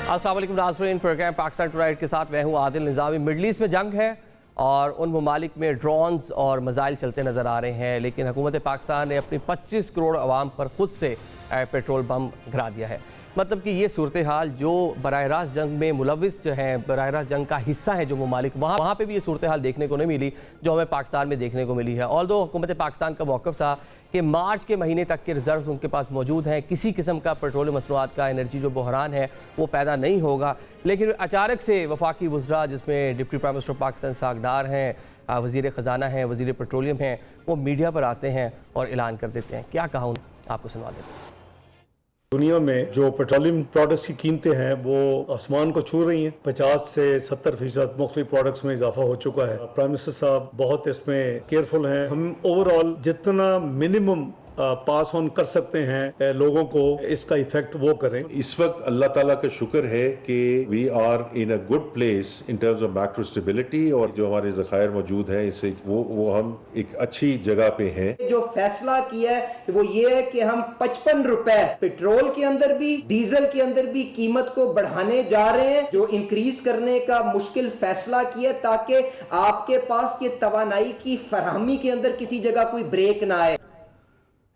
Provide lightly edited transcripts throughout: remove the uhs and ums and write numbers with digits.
अस्सलाम वालेकुम नाज़रीन, प्रोग्राम पाकिस्तान टुनाइट के साथ मैं हूँ आदिल निज़ामी। मिडल ईस्ट में जंग है और उन ममालिक में ड्रोन्स और मिसाइल चलते नज़र आ रहे हैं, लेकिन हुकूमत पाकिस्तान ने अपनी 25 करोड़ आवाम पर खुद से पेट्रोल बम गिरा दिया है। मतलब कि ये सूरत हाल जो बराह रास्त जंग में मुलविस जो हैं, बराह रास्त जंग का हिस्सा है जो ममालिक, वहाँ पे भी ये सूरत हाल देखने को नहीं मिली जो हमें पाकिस्तान में देखने को मिली है। ऑल्दो हुकूमत पाकिस्तान का मौक़िफ़ था कि मार्च के महीने तक के रिजर्व उनके पास मौजूद हैं, किसी किस्म का पेट्रोलियम मसनूआत का एनर्जी जो बहरान है वो पैदा नहीं होगा, लेकिन अचानक से वफाकी वज़रा जिसमें deputy prime minister Pakistan Ishaq Dar हैं, वज़ीर ख़जाना हैं, वज़ीर पेट्रोलियम हैं, वो मीडिया पर आते हैं और ऐलान कर देते हैं। क्या कहा आपको सुनवा देते हैं। दुनिया में जो पेट्रोलियम प्रोडक्ट्स की कीमतें हैं वो आसमान को छू रही हैं। 50 से 70% मुख्तलिफ प्रोडक्ट्स में इजाफा हो चुका है। प्राइम मिनिस्टर साहब बहुत इसमें केयरफुल हैं। हम ओवरऑल जितना मिनिमम पास ऑन कर सकते हैं लोगों को, इसका इफेक्ट वो करें। इस वक्त अल्लाह ताला का शुक्र है कि we are in a good place in terms of macro stability, और जो हमारे ज़खायर मौजूद हैं इससे वो हम एक अच्छी जगह पे हैं। जो फैसला किया है वो ये है कि हम 55 रुपए पेट्रोल के अंदर भी डीजल के अंदर भी कीमत को बढ़ाने जा रहे हैं, जो इंक्रीज करने का मुश्किल फैसला किया ताकि आपके पास ये तवानाई की फराहमी के अंदर किसी जगह कोई ब्रेक ना आए।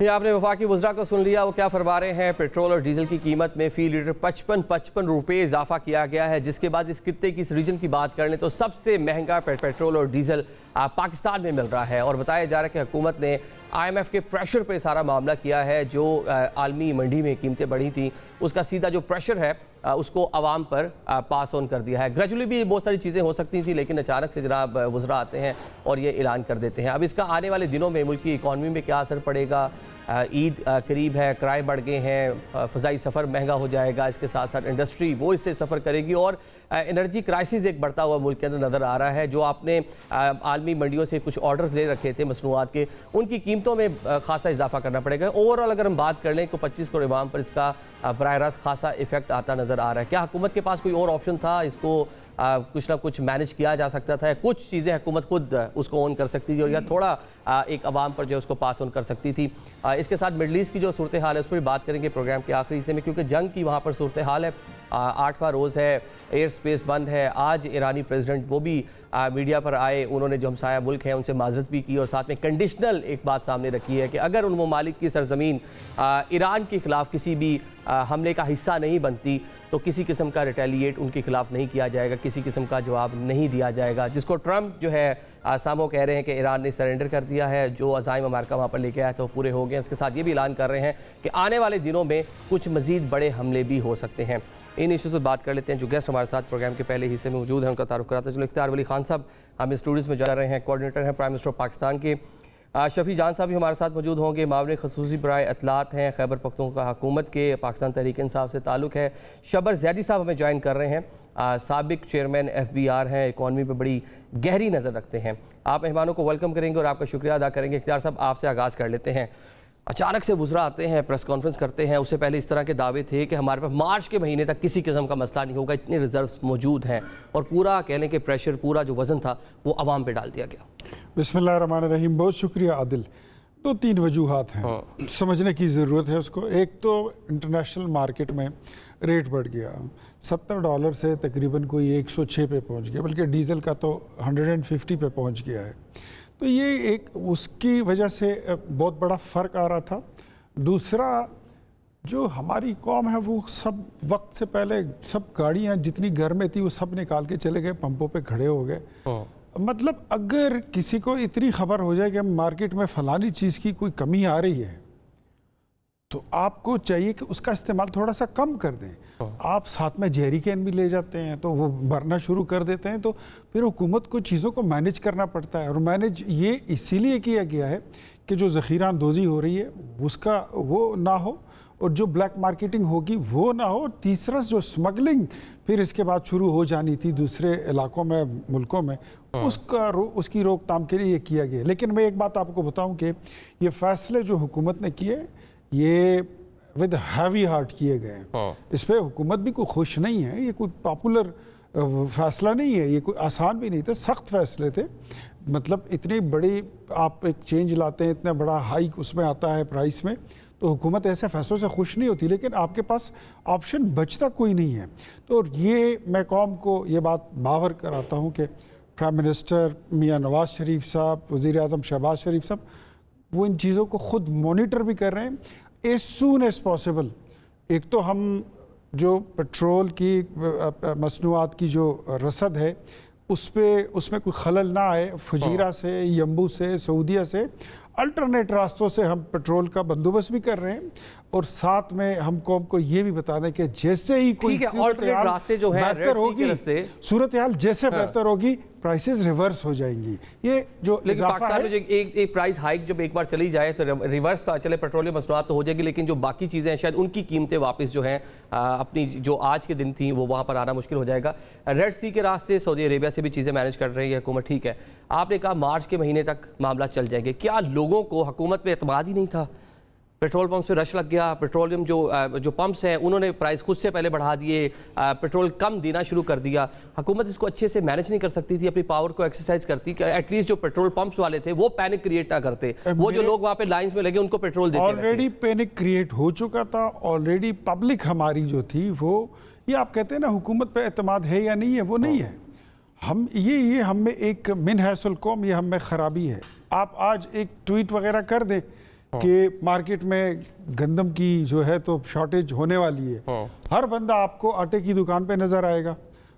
आपने वफाकी वज़रा को सुन लिया, वो क्या फरमा रहे हैं। पेट्रोल और डीजल की कीमत में फी लीटर 55 रुपये इजाफा किया गया है, जिसके बाद इस खित्ते की इस रीजन की बात कर लें तो सबसे महंगा पेट्रोल और डीजल पाकिस्तान में मिल रहा है। और बताया जा रहा है कि हुकूमत ने IMF के प्रेशर पर सारा मामला किया है। जो आलमी मंडी में कीमतें बढ़ी थी उसका सीधा जो प्रेशर है उसको आवाम पर पास ऑन कर दिया है। ग्रेजुअली भी बहुत सारी चीज़ें हो सकती थी, लेकिन अचानक से जनाब वज़रा आते हैं और ये ऐलान कर देते हैं। अब इसका आने वाले दिनों में मुल्क की इकॉनमी में क्या असर पड़ेगा। ईद करीब है, किराए बढ़ गए हैं, फ़ज़ाई सफ़र महंगा हो जाएगा, इसके साथ साथ इंडस्ट्री वो इससे सफ़र करेगी और एनर्जी क्राइसिस एक बढ़ता हुआ मुल्क के अंदर नज़र आ रहा है। जो आपने आलमी मंडियों से कुछ ऑर्डर्स ले रखे थे मसनूआत के, उनकी कीमतों में खासा इजाफा करना पड़ेगा। ओवरऑल अगर हम बात कर लें तो 25 करोड़ आवाम पर इसका बराह रास्त खासा इफेक्ट आता नज़र आ रहा है। क्या हुकूमत के पास कोई और ऑप्शन था, इसको कुछ ना कुछ मैनेज किया जा सकता था, कुछ चीज़ें हुकूमत खुद उसको ऑन कर सकती थी और या थोड़ा एक आवाम पर जो उसको पास ऑन कर सकती थी। इसके साथ मिडल ईस्ट की जो सूरत हाल है उस पर भी बात करेंगे प्रोग्राम के आखिरी हिस्से में, क्योंकि जंग की वहाँ पर सूरत हाल है। 8वां रोज़ है, एयर स्पेस बंद है। आज ईरानी प्रेसिडेंट वो भी मीडिया पर आए, उन्होंने जो हमसाया मुल्क है उनसे माजरत भी की और साथ में कंडीशनल एक बात सामने रखी है कि अगर उन ममालिक की सरजमीन ईरान के ख़िलाफ़ किसी भी हमले का हिस्सा नहीं बनती तो किसी किस्म का रिटेलिएट उनके खिलाफ नहीं किया जाएगा, किसी किस्म का जवाब नहीं दिया जाएगा। जिसको ट्रंप जो है सामो कह रहे हैं कि ईरान ने सरेंडर कर दिया है, जो अज़ाइम अमेरिका वहाँ पर लेके आया तो पूरे हो गए। इसके साथ ये भी ऐलान कर रहे हैं कि आने वाले दिनों में कुछ मज़ीद बड़े हमले भी हो सकते हैं। इन इशूज़ पर बात कर लेते हैं। जो गेस्ट हमारे साथ प्रोग्राम के पहले हिस्से में मौजूद हैं उनका तारुफ कराते हैं। इख्तियार वली खान साहब हम स्टूडियोज़ में जा रहे हैं, कोऑर्डिनेटर हैं प्राइम मिनिस्टर पाकिस्तान के। शफी जान साहब भी हमारे साथ मौजूद होंगे, मामले खसूसी बराए इतलात हैं, खैबर पख्तूनख्वा हुकूमत के पाकिस्तान तहरीक इंसाफ से ताल्लुक़ है। शबर ज़ैदी साहब हमें ज्वाइन कर रहे हैं, साबिक चेयरमैन FBR हैं, इकॉनमी पर बड़ी गहरी नज़र रखते हैं। आप मेहमानों को वेलकम करेंगे और आपका शुक्रिया अदा करेंगे। इख्तियार साहब आपसे आगाज़ कर लेते हैं। अचानक से वज़रा आते हैं, प्रेस कॉन्फ्रेंस करते हैं, उससे पहले इस तरह के दावे थे कि हमारे पास मार्च के महीने तक किसी किस्म का मसला नहीं होगा, इतने रिजर्व्स मौजूद हैं, और पूरा कहने के प्रेशर, पूरा जो वज़न था वो अवाम पे डाल दिया गया। बिस्मिल्लाहिर्रहमानिर्रहीम। बहुत शुक्रिया आदिल। 2-3 वजूहात हैं, समझने की ज़रूरत है उसको। एक तो इंटरनेशनल मार्केट में रेट बढ़ गया, $70 से तकरीबन कोई 106 पे पहुंच गया, बल्कि डीज़ल का तो 150 पे पहुंच गया है। तो ये एक उसकी वजह से बहुत बड़ा फ़र्क आ रहा था। दूसरा, जो हमारी कौम है वो सब वक्त से पहले सब गाड़ियाँ जितनी घर में थी वो सब निकाल के चले गए, पंपों पे खड़े हो गए। मतलब अगर किसी को इतनी खबर हो जाए कि मार्केट में फ़लानी चीज़ की कोई कमी आ रही है तो आपको चाहिए कि उसका इस्तेमाल थोड़ा सा कम कर दें। आप साथ में जेरी कैन भी ले जाते हैं तो वो भरना शुरू कर देते हैं, तो फिर हुकूमत को चीज़ों को मैनेज करना पड़ता है। और मैनेज ये इसीलिए किया गया है कि जो ज़ख़ीरा अंदोज़ी हो रही है उसका वो ना हो और जो ब्लैक मार्केटिंग होगी वो ना हो। और तीसरा, जो स्मगलिंग फिर इसके बाद शुरू हो जानी थी दूसरे इलाकों में, मुल्कों में, उसकी रोकथाम के लिए ये किया गया। लेकिन मैं एक बात आपको बताऊं कि ये फ़ैसले जो हुकूमत ने किए ये विद हैवी हार्ट किए गए हैं। इस पर हुकूमत भी कोई खुश नहीं है, ये कोई पॉपुलर फ़ैसला नहीं है, ये कोई आसान भी नहीं था, सख्त फ़ैसले थे। मतलब इतनी बड़ी आप एक चेंज लाते हैं, इतना बड़ा हाइक उसमें आता है प्राइस में, तो हुकूमत ऐसे फैसलों से खुश नहीं होती, लेकिन आपके पास ऑप्शन बचता कोई नहीं है। तो ये मैं कौम को ये बात बावर कराता हूँ कि प्राइम मिनिस्टर मियाँ नवाज शरीफ साहब, वज़ीर आज़म शहबाज शरीफ साहब, वो इन चीज़ों को ख़ुद मॉनिटर भी कर रहे हैं एज सून एज़ पॉसिबल। एक तो हम जो पेट्रोल की मसनूआत की जो रसद है उसमें कोई खलल ना आए, फजीरा से, यम्बू से, सऊदीया से, अल्टरनेट रास्तों से हम पेट्रोल का बंदोबस्त भी कर रहे हैं। और साथ में हम कौम को ये भी बता दें कि जैसे ही कोई अल्टरनेट रास्ते जो है बेहतर होगी, सूरत हाल जैसे बेहतर होगी, प्राइसेस रिवर्स हो जाएंगी। ये जो लेकिन पाकिस्तान में जो एक प्राइस हाइक जब एक बार चली जाए तो रिवर्स तो चले, पेट्रोलियम मसनूआत तो हो जाएगी, लेकिन जो बाकी चीज़ें हैं शायद उनकी कीमतें वापस जो हैं अपनी जो आज के दिन थी वो वहाँ पर आना मुश्किल हो जाएगा। रेड सी के रास्ते सऊदी अरेबिया से भी चीज़ें मैनेज कर रही है हुकूमत, ठीक है। आपने कहा मार्च के महीने तक मामला चल जाएंगे, क्या लोगों को हुकूमत पे एतमाद ही नहीं था? पेट्रोल पंप से रश लग गया, पेट्रोलियम जो पंप्स हैं उन्होंने प्राइस खुद से पहले बढ़ा दिए, पेट्रोल कम देना शुरू कर दिया। हुकूमत इसको अच्छे से मैनेज नहीं कर सकती थी, अपनी पावर को एक्सरसाइज करती कि एटलीस्ट जो पेट्रोल पंप्स वाले थे वो पैनिक क्रिएट ना करते, वो जो लोग वहाँ पे लाइंस में लगे उनको पेट्रोल देते। ऑलरेडी पैनिक क्रिएट हो चुका था, ऑलरेडी पब्लिक हमारी जो थी वो, ये आप कहते हैं ना हुकूमत पे एतमाद है या नहीं है, वो नहीं है। हम ये हम में एक मिन हैसल कौम, ये हम में ख़राबी है। आप आज एक ट्वीट वगैरह कर दें कि मार्केट में गंदम की जो है तो शॉर्टेज होने वाली है, हर बंदा आपको आटे की दुकान पे नज़र आएगा,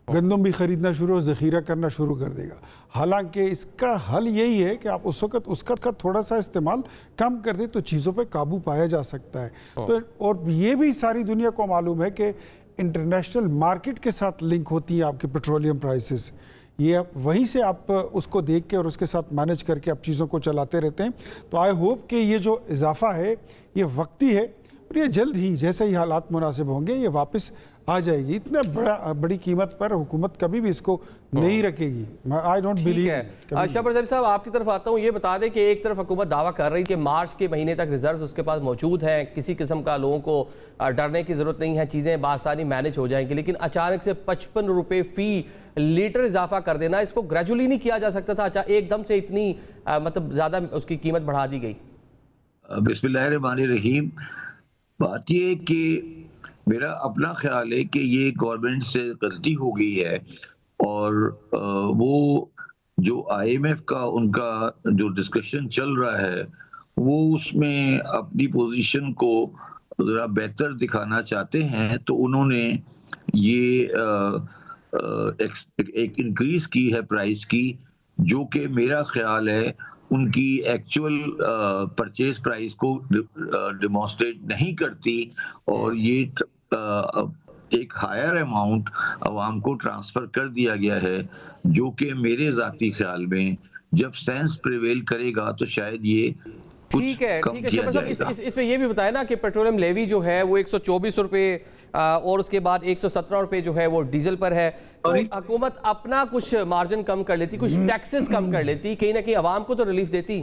गंदम भी ख़रीदना शुरू, ज़ख़ीरा करना शुरू कर देगा। हालांकि इसका हल यही है कि आप उस वक़्त उसका थोड़ा सा इस्तेमाल कम कर दें तो चीज़ों पे काबू पाया जा सकता है। तो और ये भी सारी दुनिया को मालूम है कि इंटरनेशनल मार्केट के साथ लिंक होती है आपके पेट्रोलियम प्राइसेस, ये वहीं से आप उसको देख के और उसके साथ मैनेज करके आप चीज़ों को चलाते रहते हैं। तो आई होप कि ये जो इजाफा है ये वक्ती है और ये जल्द ही जैसे ही हालात मुनासिब होंगे ये वापस आ जाएगी। इतना बड़ी कीमत पर हुकूमत कभी भी इसको नहीं रखेगी। I don't believe. शहबाज साहब आपकी तरफ आता हूँ, ये बता दें कि एक तरफ हुकूमत दावा कर रही है कि मार्च के महीने तक रिजर्व उसके पास मौजूद हैं, किसी किस्म का लोगों को डरने की ज़रूरत नहीं है, चीज़ें बासानी मैनेज हो जाएंगी। लेकिन अचानक से 55 रुपये फ़ी लीटर इजाफा कर देना, इसको ग्रेजुअली नहीं किया जा सकता था? अच्छा एकदम से इतनी मतलब ज़्यादा उसकी कीमत बढ़ा दी गई। बिस्मिल्लाहिर्रहमानिर्रहीम। बात ये है कि मेरा अपना ख्याल है कि ये गवर्नमेंट से गलती हो गई है और वो जो IMF का उनका जो डिस्कशन चल रहा है वो उसमें अपनी पोजीशन को ज़रा बेहतर दिखाना चाहते हैं, तो उन्होंने ये एक इंक्रीज की है प्राइस की, जो कि मेरा ख्याल है उनकी एक्चुअल परचेज प्राइस को डिमॉन्स्ट्रेट नहीं करती और ये एक हायर अमाउंट आवाम को ट्रांसफर कर दिया गया है, जो कि मेरे ज़ाती ख्याल में जब सेंस प्रिवेल करेगा तो शायद ये ठीक है इसमें ये भी बताया ना कि पेट्रोलियम लेवी जो है वो 124 रुपये और उसके बाद 117 रुपये जो है वो डीजल पर है। तो हुकूमत अपना कुछ मार्जिन कम कर लेती, कुछ टैक्सेस कम कर लेती, कहीं ना कहीं आवाम को तो रिलीफ देती।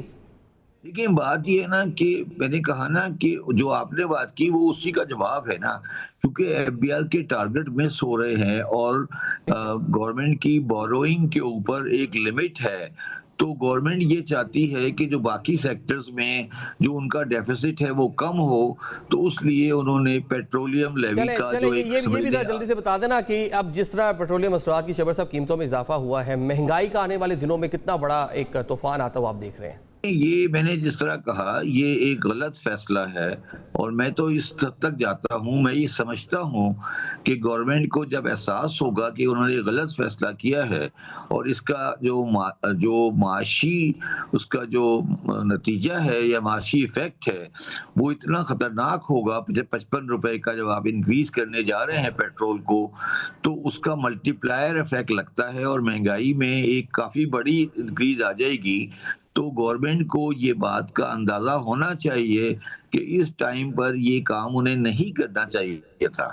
लेकिन बात ये है ना कि मैंने कहा ना कि जो आपने बात की वो उसी का जवाब है ना, क्योंकि FBR के टारगेट मिस हो रहे हैं और गवर्नमेंट की बोरोइंग के ऊपर एक लिमिट है। तो गवर्नमेंट ये चाहती है कि जो बाकी सेक्टर्स में जो उनका डेफिसिट है वो कम हो, तो उसलिए उन्होंने पेट्रोलियम लेवी का जो एक ये भी जल्दी से बता देना कि अब जिस तरह पेट्रोलियम मसनूआत की शहबाज साहब कीमतों में इजाफा हुआ है, महंगाई का आने वाले दिनों में कितना बड़ा एक तूफान आता हुआ आप देख रहे हैं। ये मैंने जिस तरह कहा ये एक गलत फैसला है और मैं तो इस हद तक जाता हूँ, मैं ये समझता हूँ कि गवर्नमेंट को जब एहसास होगा कि उन्होंने गलत फैसला किया है और इसका जो माशी उसका जो नतीजा है या माशी इफेक्ट है वो इतना खतरनाक होगा, जब 55 रुपए का जब आप इंक्रीज करने जा रहे हैं पेट्रोल को, तो उसका मल्टीप्लायर इफेक्ट लगता है और महंगाई में एक काफ़ी बड़ी इंक्रीज आ जाएगी। तो गवर्नमेंट को ये बात का अंदाजा होना चाहिए कि इस टाइम पर ये काम उन्हें नहीं करना चाहिए था।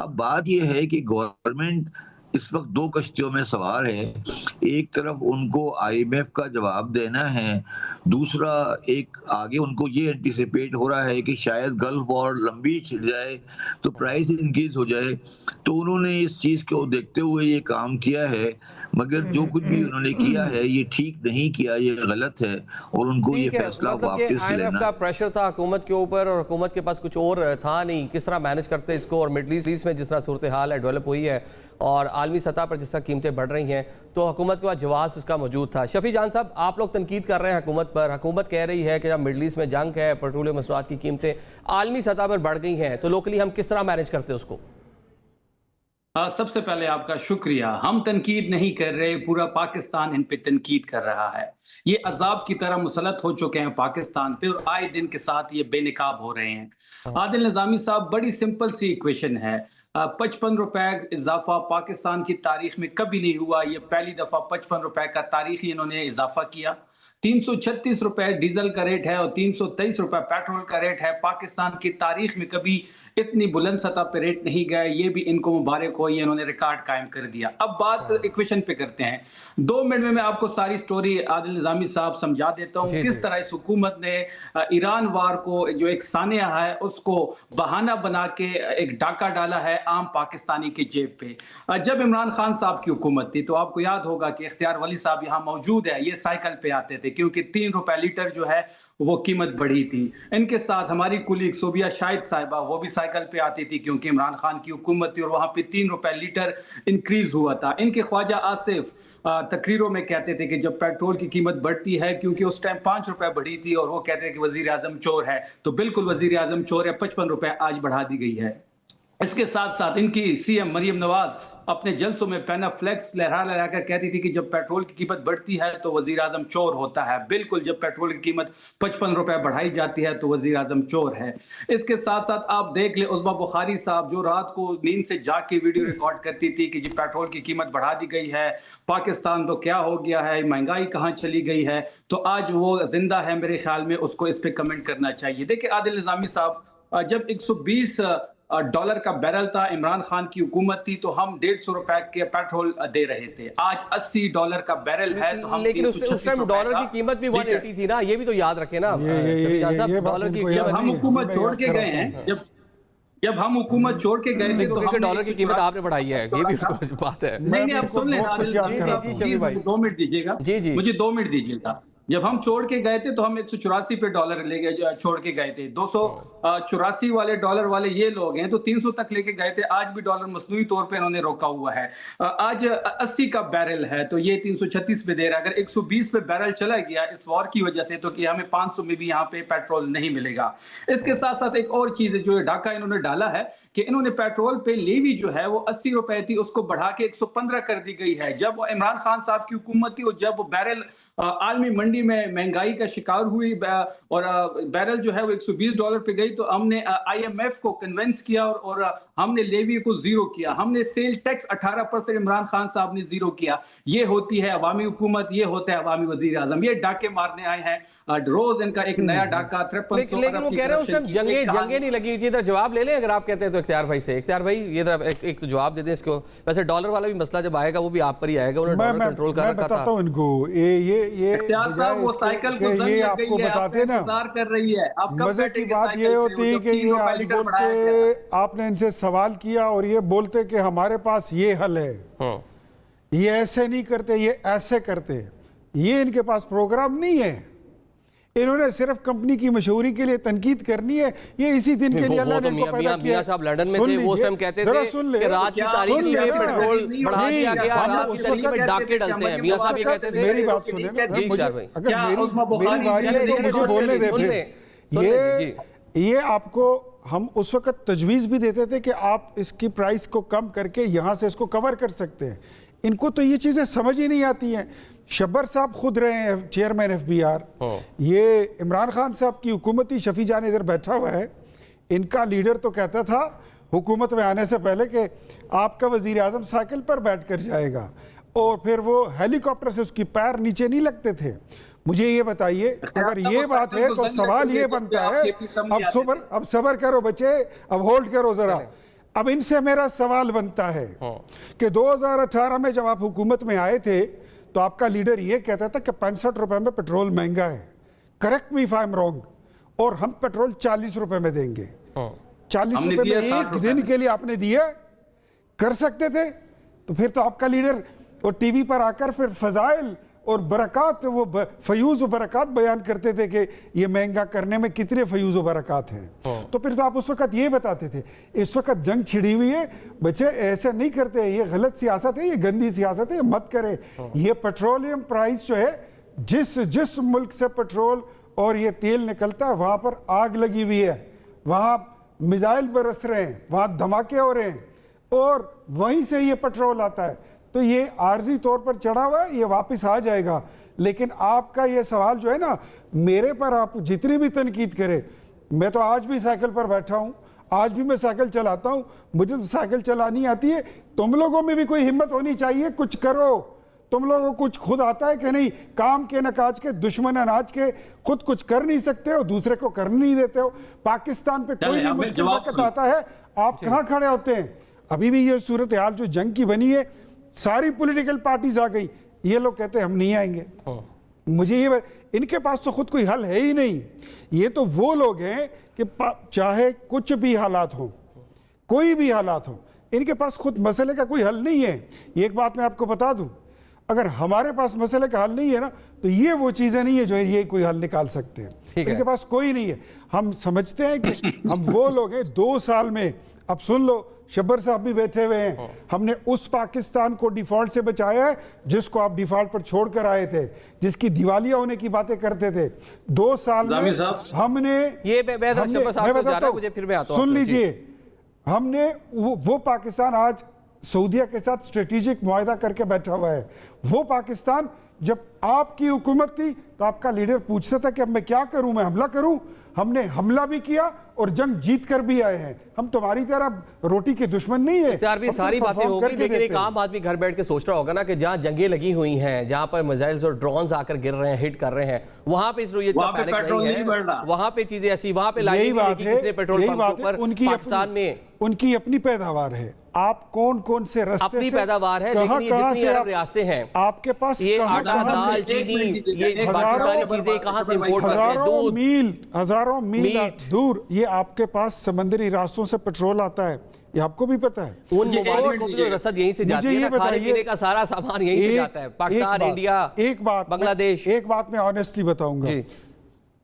अब बात ये है कि गवर्नमेंट इस वक्त दो कश्तियों में सवार है। एक तरफ उनको IMF का जवाब देना है, दूसरा एक आगे उनको ये एंटिसिपेट हो रहा है कि शायद गल्फ वॉर लंबी छिड़ जाए तो प्राइस इंक्रीज हो जाए। तो उन्होंने इस चीज को देखते हुए ये काम किया है, मगर जो कुछ भी उन्होंने किया है ये ठीक नहीं किया, ये गलत है और उनको ये फैसला वापस IMF लेना। का प्रेशर था हुकूमत के ऊपर और हुकूमत के पास कुछ और था नहीं, किस तरह मैनेज करते इसको। और मिडल ईस्ट में जिस तरह सूरत हाल है डेवलप हुई है और आलमी सतह पर जिस तरह कीमतें बढ़ रही हैं, तो हुकूमत के पास जवाब उसका मौजूद था। शफी जान साहब, आप लोग तनकीद कर रहे हैं हुकूमत पर, हुकूमत कह रही है कि जब मिडल ईस्ट में जंग है, पेट्रोलियम मसनूआत की कीमतें आलमी सतह पर बढ़ गई हैं, तो लोकली हम किस तरह मैनेज करते हैं उसको? सबसे पहले आपका शुक्रिया। हम तनकीद नहीं कर रहे, पूरा पाकिस्तान इन पे तनकीद कर रहा है। ये अजाब की तरह मुसलत हो चुके हैं पाकिस्तान पे और आए दिन के साथ ये बेनकाब हो रहे हैं। आदिल निजामी साहब, बड़ी सिंपल सी इक्वेशन है। 55 रुपए इजाफा पाकिस्तान की तारीख में कभी नहीं हुआ। ये पहली दफा 55 रुपए का तारीखी इन्होंने इजाफा किया। 336 रुपए डीजल का रेट है और 323 रुपए पेट्रोल का रेट है। पाकिस्तान की तारीख में कभी इतनी बुलंद सतह पे रेट नहीं गए। ये भी इनको मुबारक हो, ये इन्होंने रिकॉर्ड कायम कर दिया। अब बात इक्वेशन पे करते हैं। 2 मिनट में मैं आपको सारी स्टोरी आदिल निजामी साहब समझा देता हूँ किस तरह इस हुकूमत ने ईरान वार को जो एक सानिया है उसको बहाना बना के एक डाका डाला है आम पाकिस्तानी की जेब पे। जब इमरान खान साहब की हुकूमत थी तो आपको याद होगा कि इख्तियार वली साहब यहाँ मौजूद है, ये साइकिल पे आते थे क्योंकि 3 रुपए लीटर जो है वो कीमत बढ़ी थी। इनके साथ हमारी कुलीग सोबिया शाहिद साहिबा, वो भी साइकिल पे आती थी क्योंकि इमरान खान की हुकूमत थी और वहां पे 3 रुपए लीटर इंक्रीज हुआ था। इनके ख्वाजा आसिफ तकरीरों में कहते थे कि जब पेट्रोल की कीमत बढ़ती है, क्योंकि उस टाइम 5 रुपए बढ़ी थी और वो कहते थे कि वजीर आजम चोर है, तो बिल्कुल वजीर आजम चोर है। 55 रुपए आज बढ़ा दी गई है। इसके साथ साथ इनकी CM मरियम नवाज अपने जलसों में पैना फ्लेक्स लहरा लहरा कर कहती थी कि जब पेट्रोल की कीमत बढ़ती है तो वजीर आजम चोर होता है। बिल्कुल, जब पेट्रोल की कीमत 55 रुपए बढ़ाई जाती है तो वजीर आजम चोर है। इसके साथ साथ आप देख ले उस्मा बुखारी साहब जो रात को नींद से जाग के वीडियो रिकॉर्ड करती थी कि जी पेट्रोल की कीमत बढ़ा दी गई है, पाकिस्तान तो क्या हो गया है, महंगाई कहाँ चली गई है। तो आज वो जिंदा है मेरे ख्याल में, उसको इस पे कमेंट करना चाहिए। देखिए आदिल निजामी साहब, जब 120 डॉलर का बैरल था, इमरान खान की हुकूमत थी, तो हम 150 रुपए के पेट्रोल दे रहे थे। आज 80 डॉलर का बैरल है तो हम लेकिन उस टाइम डॉलर की कीमत भी 180 थी ना, ये भी तो याद रखे ना डॉलर की। जब हम हुकूमत छोड़ के गए हैं, जब हम हुकूमत छोड़ के गए थे तो डॉलर की कीमत आपने बढ़ाई है, ये भी बात है। नहीं, आप सुन लें, 2 मिनट दीजिएगा, मुझे 2 मिनट दीजिएगा। जब हम छोड़ के गए थे तो हम 184 पे डॉलर लेके छोड़ के गए थे। 284 वाले डॉलर वाले ये लोग हैं तो 300 तक लेके गए थे। आज भी डॉलर मसनूई तौर पे इन्होंने रोका हुआ है। आज 80 का बैरल है तो ये 336 पे दे रहा है। अगर 120 पे बैरल चला गया इस वॉर की वजह से तो कि हमें 500 में भी यहाँ पे पेट्रोल नहीं मिलेगा। इसके साथ साथ एक और चीज है जो डाका इन्होंने डाला है कि इन्होंने पेट्रोल पे लेवी जो है वो 80 रुपए थी, उसको बढ़ा के 115 कर दी गई है। जब इमरान खान साहब की हुकूमत थी और जब वो बैरल आलमी मंडी में महंगाई का शिकार हुई और बैरल जो है वो 120 डॉलर पे गई तो हमने IMF को कन्विंस किया और हमने लेवी को जीरो किया। हमने सेल टैक्स 18% इमरान खान साहब ने जीरो किया। ये होती है अवामी हुकूमत, ये होता है अवामी वजीर आजम। ये डाके मारने आए हैं, रोज इनका एक नया डाका 5300। लेकिन वो कह रहे हैं उस टाइम जंगे नहीं लगी थी। इधर जवाब ले लें अगर आप कहते हैं तो इख्तियार भाई से। इख्तियार भाई ये एक तो जवाब दे दें इसको। वैसे डॉलर वाला भी मसला जब आएगा वो भी आप पर ही आएगा, उन्होंने डॉलर कंट्रोल कर रखा था। बताता हूं इनको, ये वो साइकिल को ये आपको बताते ना कर रही है। मजे की बात ये होती है कि ये आज बोलते, आपने इनसे सवाल किया और ये बोलते कि हमारे पास ये हल है, ये ऐसे नहीं करते, ये ऐसे करते। ये इनके पास प्रोग्राम नहीं है। इन्होंने सिर्फ कंपनी की मशहूरी के लिए तनकीद करनी है। ये इसी दिन के लिए अल्लाह ने इनको पैदा किया। मियां साहब लंदन में थे, वो उस टाइम कहते थे कि रात की तारीख में पेट्रोल बढ़ा दिया गया, रात की तारीख में डाके डलते हैं। मियां साहब ये कहते थे। मेरी बात सुने ना, अगर मेरी बारी है तो मुझे बोलने दे फिर। ये आपको हम उस वक्त तजवीज़ भी देते थे कि आप इसकी प्राइस को कम करके यहाँ से इसको कवर कर सकते हैं। इनको तो ये चीज़ें समझ ही नहीं आती हैं। शब्बर साहब खुद रहे हैं चेयरमैन FBR। ये इमरान खान साहब की हुकूमती शफी जान इधर बैठा हुआ है। इनका लीडर तो कहता था हुकूमत में आने से पहले कि आपका वजीर आजम साइकिल पर बैठ कर जाएगा और फिर वो हेलीकॉप्टर से उसकी पैर नीचे नहीं लगते थे। मुझे ये बताइए, अगर ये बात है तो सवाल ये बनता है, अब सबर करो बच्चे, अब होल्ड करो जरा। अब इनसे मेरा सवाल बनता है कि 2018 में जब आप हुकूमत में आए थे तो आपका लीडर ये कहता था कि 65 रुपए में पेट्रोल महंगा है, correct me if I am wrong, और हम पेट्रोल 40 रुपए में देंगे। 40 रुपए में एक दिन के लिए आपने दिया, कर सकते थे तो फिर तो आपका लीडर और टीवी पर आकर फिर फजाइल और बरकत, वो फयूज और बरकत बयान करते थे कि ये महंगा करने में कितने फयूज और बरकत हैं। तो फिर तो आप उस वक्त ये बताते थे। इस वक्त जंग छिड़ी हुई है, बच्चे ऐसे नहीं करते, ये गलत सियासत है, ये गंदी सियासत है, ये मत करे। ये पेट्रोलियम प्राइस जो है, जिस मुल्क से पेट्रोल और ये तेल निकलता है वहां पर आग लगी हुई है, वहां मिसाइल बरस रहे हैं, वहां धमाके हो रहे हैं, और वहीं से ये पेट्रोल आता है। तो ये आर्जी तौर पर चढ़ा हुआ है, ये वापस आ जाएगा। लेकिन आपका ये सवाल जो है ना, मेरे पर आप जितनी भी तनकीद करें, मैं तो आज भी साइकिल पर बैठा हूं, आज भी मैं साइकिल चलाता हूं, मुझे तो साइकिल चलानी आती है। तुम लोगों में भी कोई हिम्मत होनी चाहिए, कुछ करो। तुम लोगों को कुछ खुद आता है कि नहीं? काम के न काज के, दुश्मन अनाज के, खुद कुछ कर नहीं सकते हो, दूसरे को करने नहीं देते हो। पाकिस्तान पे कोई भी मुश्किल वक्त आता है, आप कहाँ खड़े होते हैं? अभी भी ये सूरत हाल जो जंग की बनी है, सारी पॉलिटिकल पार्टीज आ गई, ये लोग कहते हैं हम नहीं आएंगे। मुझे ये, इनके पास तो खुद कोई हल है ही नहीं। ये तो वो लोग हैं कि चाहे कुछ भी हालात हो, कोई भी हालात हो, इनके पास खुद मसले का कोई हल नहीं है। एक बात मैं आपको बता दूं, अगर हमारे पास मसले का हल नहीं है ना, तो ये वो चीजें नहीं है जो ये कोई हल निकाल सकते हैं। इनके पास कोई नहीं है। हम समझते हैं कि हम वो लोग हैं। 2 साल में, अब सुन लो, शब्बर साहब भी बैठे हुए हैं, हमने उस पाकिस्तान को डिफॉल्ट से बचाया है जिसको आप डिफॉल्ट पर छोड़कर आए थे, जिसकी दिवालिया होने की बातें करते थे। 2 साल में हमने सुन लीजिए, हमने वो पाकिस्तान आज सऊदीया के साथ स्ट्रेटेजिक मुआहदा करके बैठा हुआ है। वो पाकिस्तान, जब आपकी हुकूमत थी तो आपका लीडर पूछता था कि अब मैं क्या करूं, मैं हमला करूं। हमने हमला भी किया और जंग जीत कर भी आए हैं। हम तुम्हारी तरह रोटी के दुश्मन नहीं है। सारी बातें होगी, लेकिन एक आम आदमी घर बैठ के सोच रहा होगा ना कि जहां जंगें लगी हुई हैं, जहां पर मिसाइल्स और ड्रोन्स आकर गिर रहे हैं, हिट कर रहे हैं, वहां पे इसलिए पेट्रोल नहीं है, वहां पे चीजें ऐसी, वहां पे लाइन पेट्रोल पंप पर पाकिस्तान में उनकी अपनी पैदावार है। आप कौन कौन से रास्ते अपनी पैदावार है, लेकिन ये जितनी अरब रियासतें हैं, आपके पास ये आटा, दाल, चीनी, ये बाकी सारी चीजें कहां से इंपोर्ट करते हैं? हजारों मील दूर ये आपके पास समंदरी रास्तों से पेट्रोल आता है, ये आपको भी पता है। उन ममालिक को भी रसद यहीं से जाती है, खाने पीने का सारा सामान यहीं से जाता है, पाकिस्तान, इंडिया, बांग्लादेश। एक बात मैं ऑनेस्टली बताऊंगा,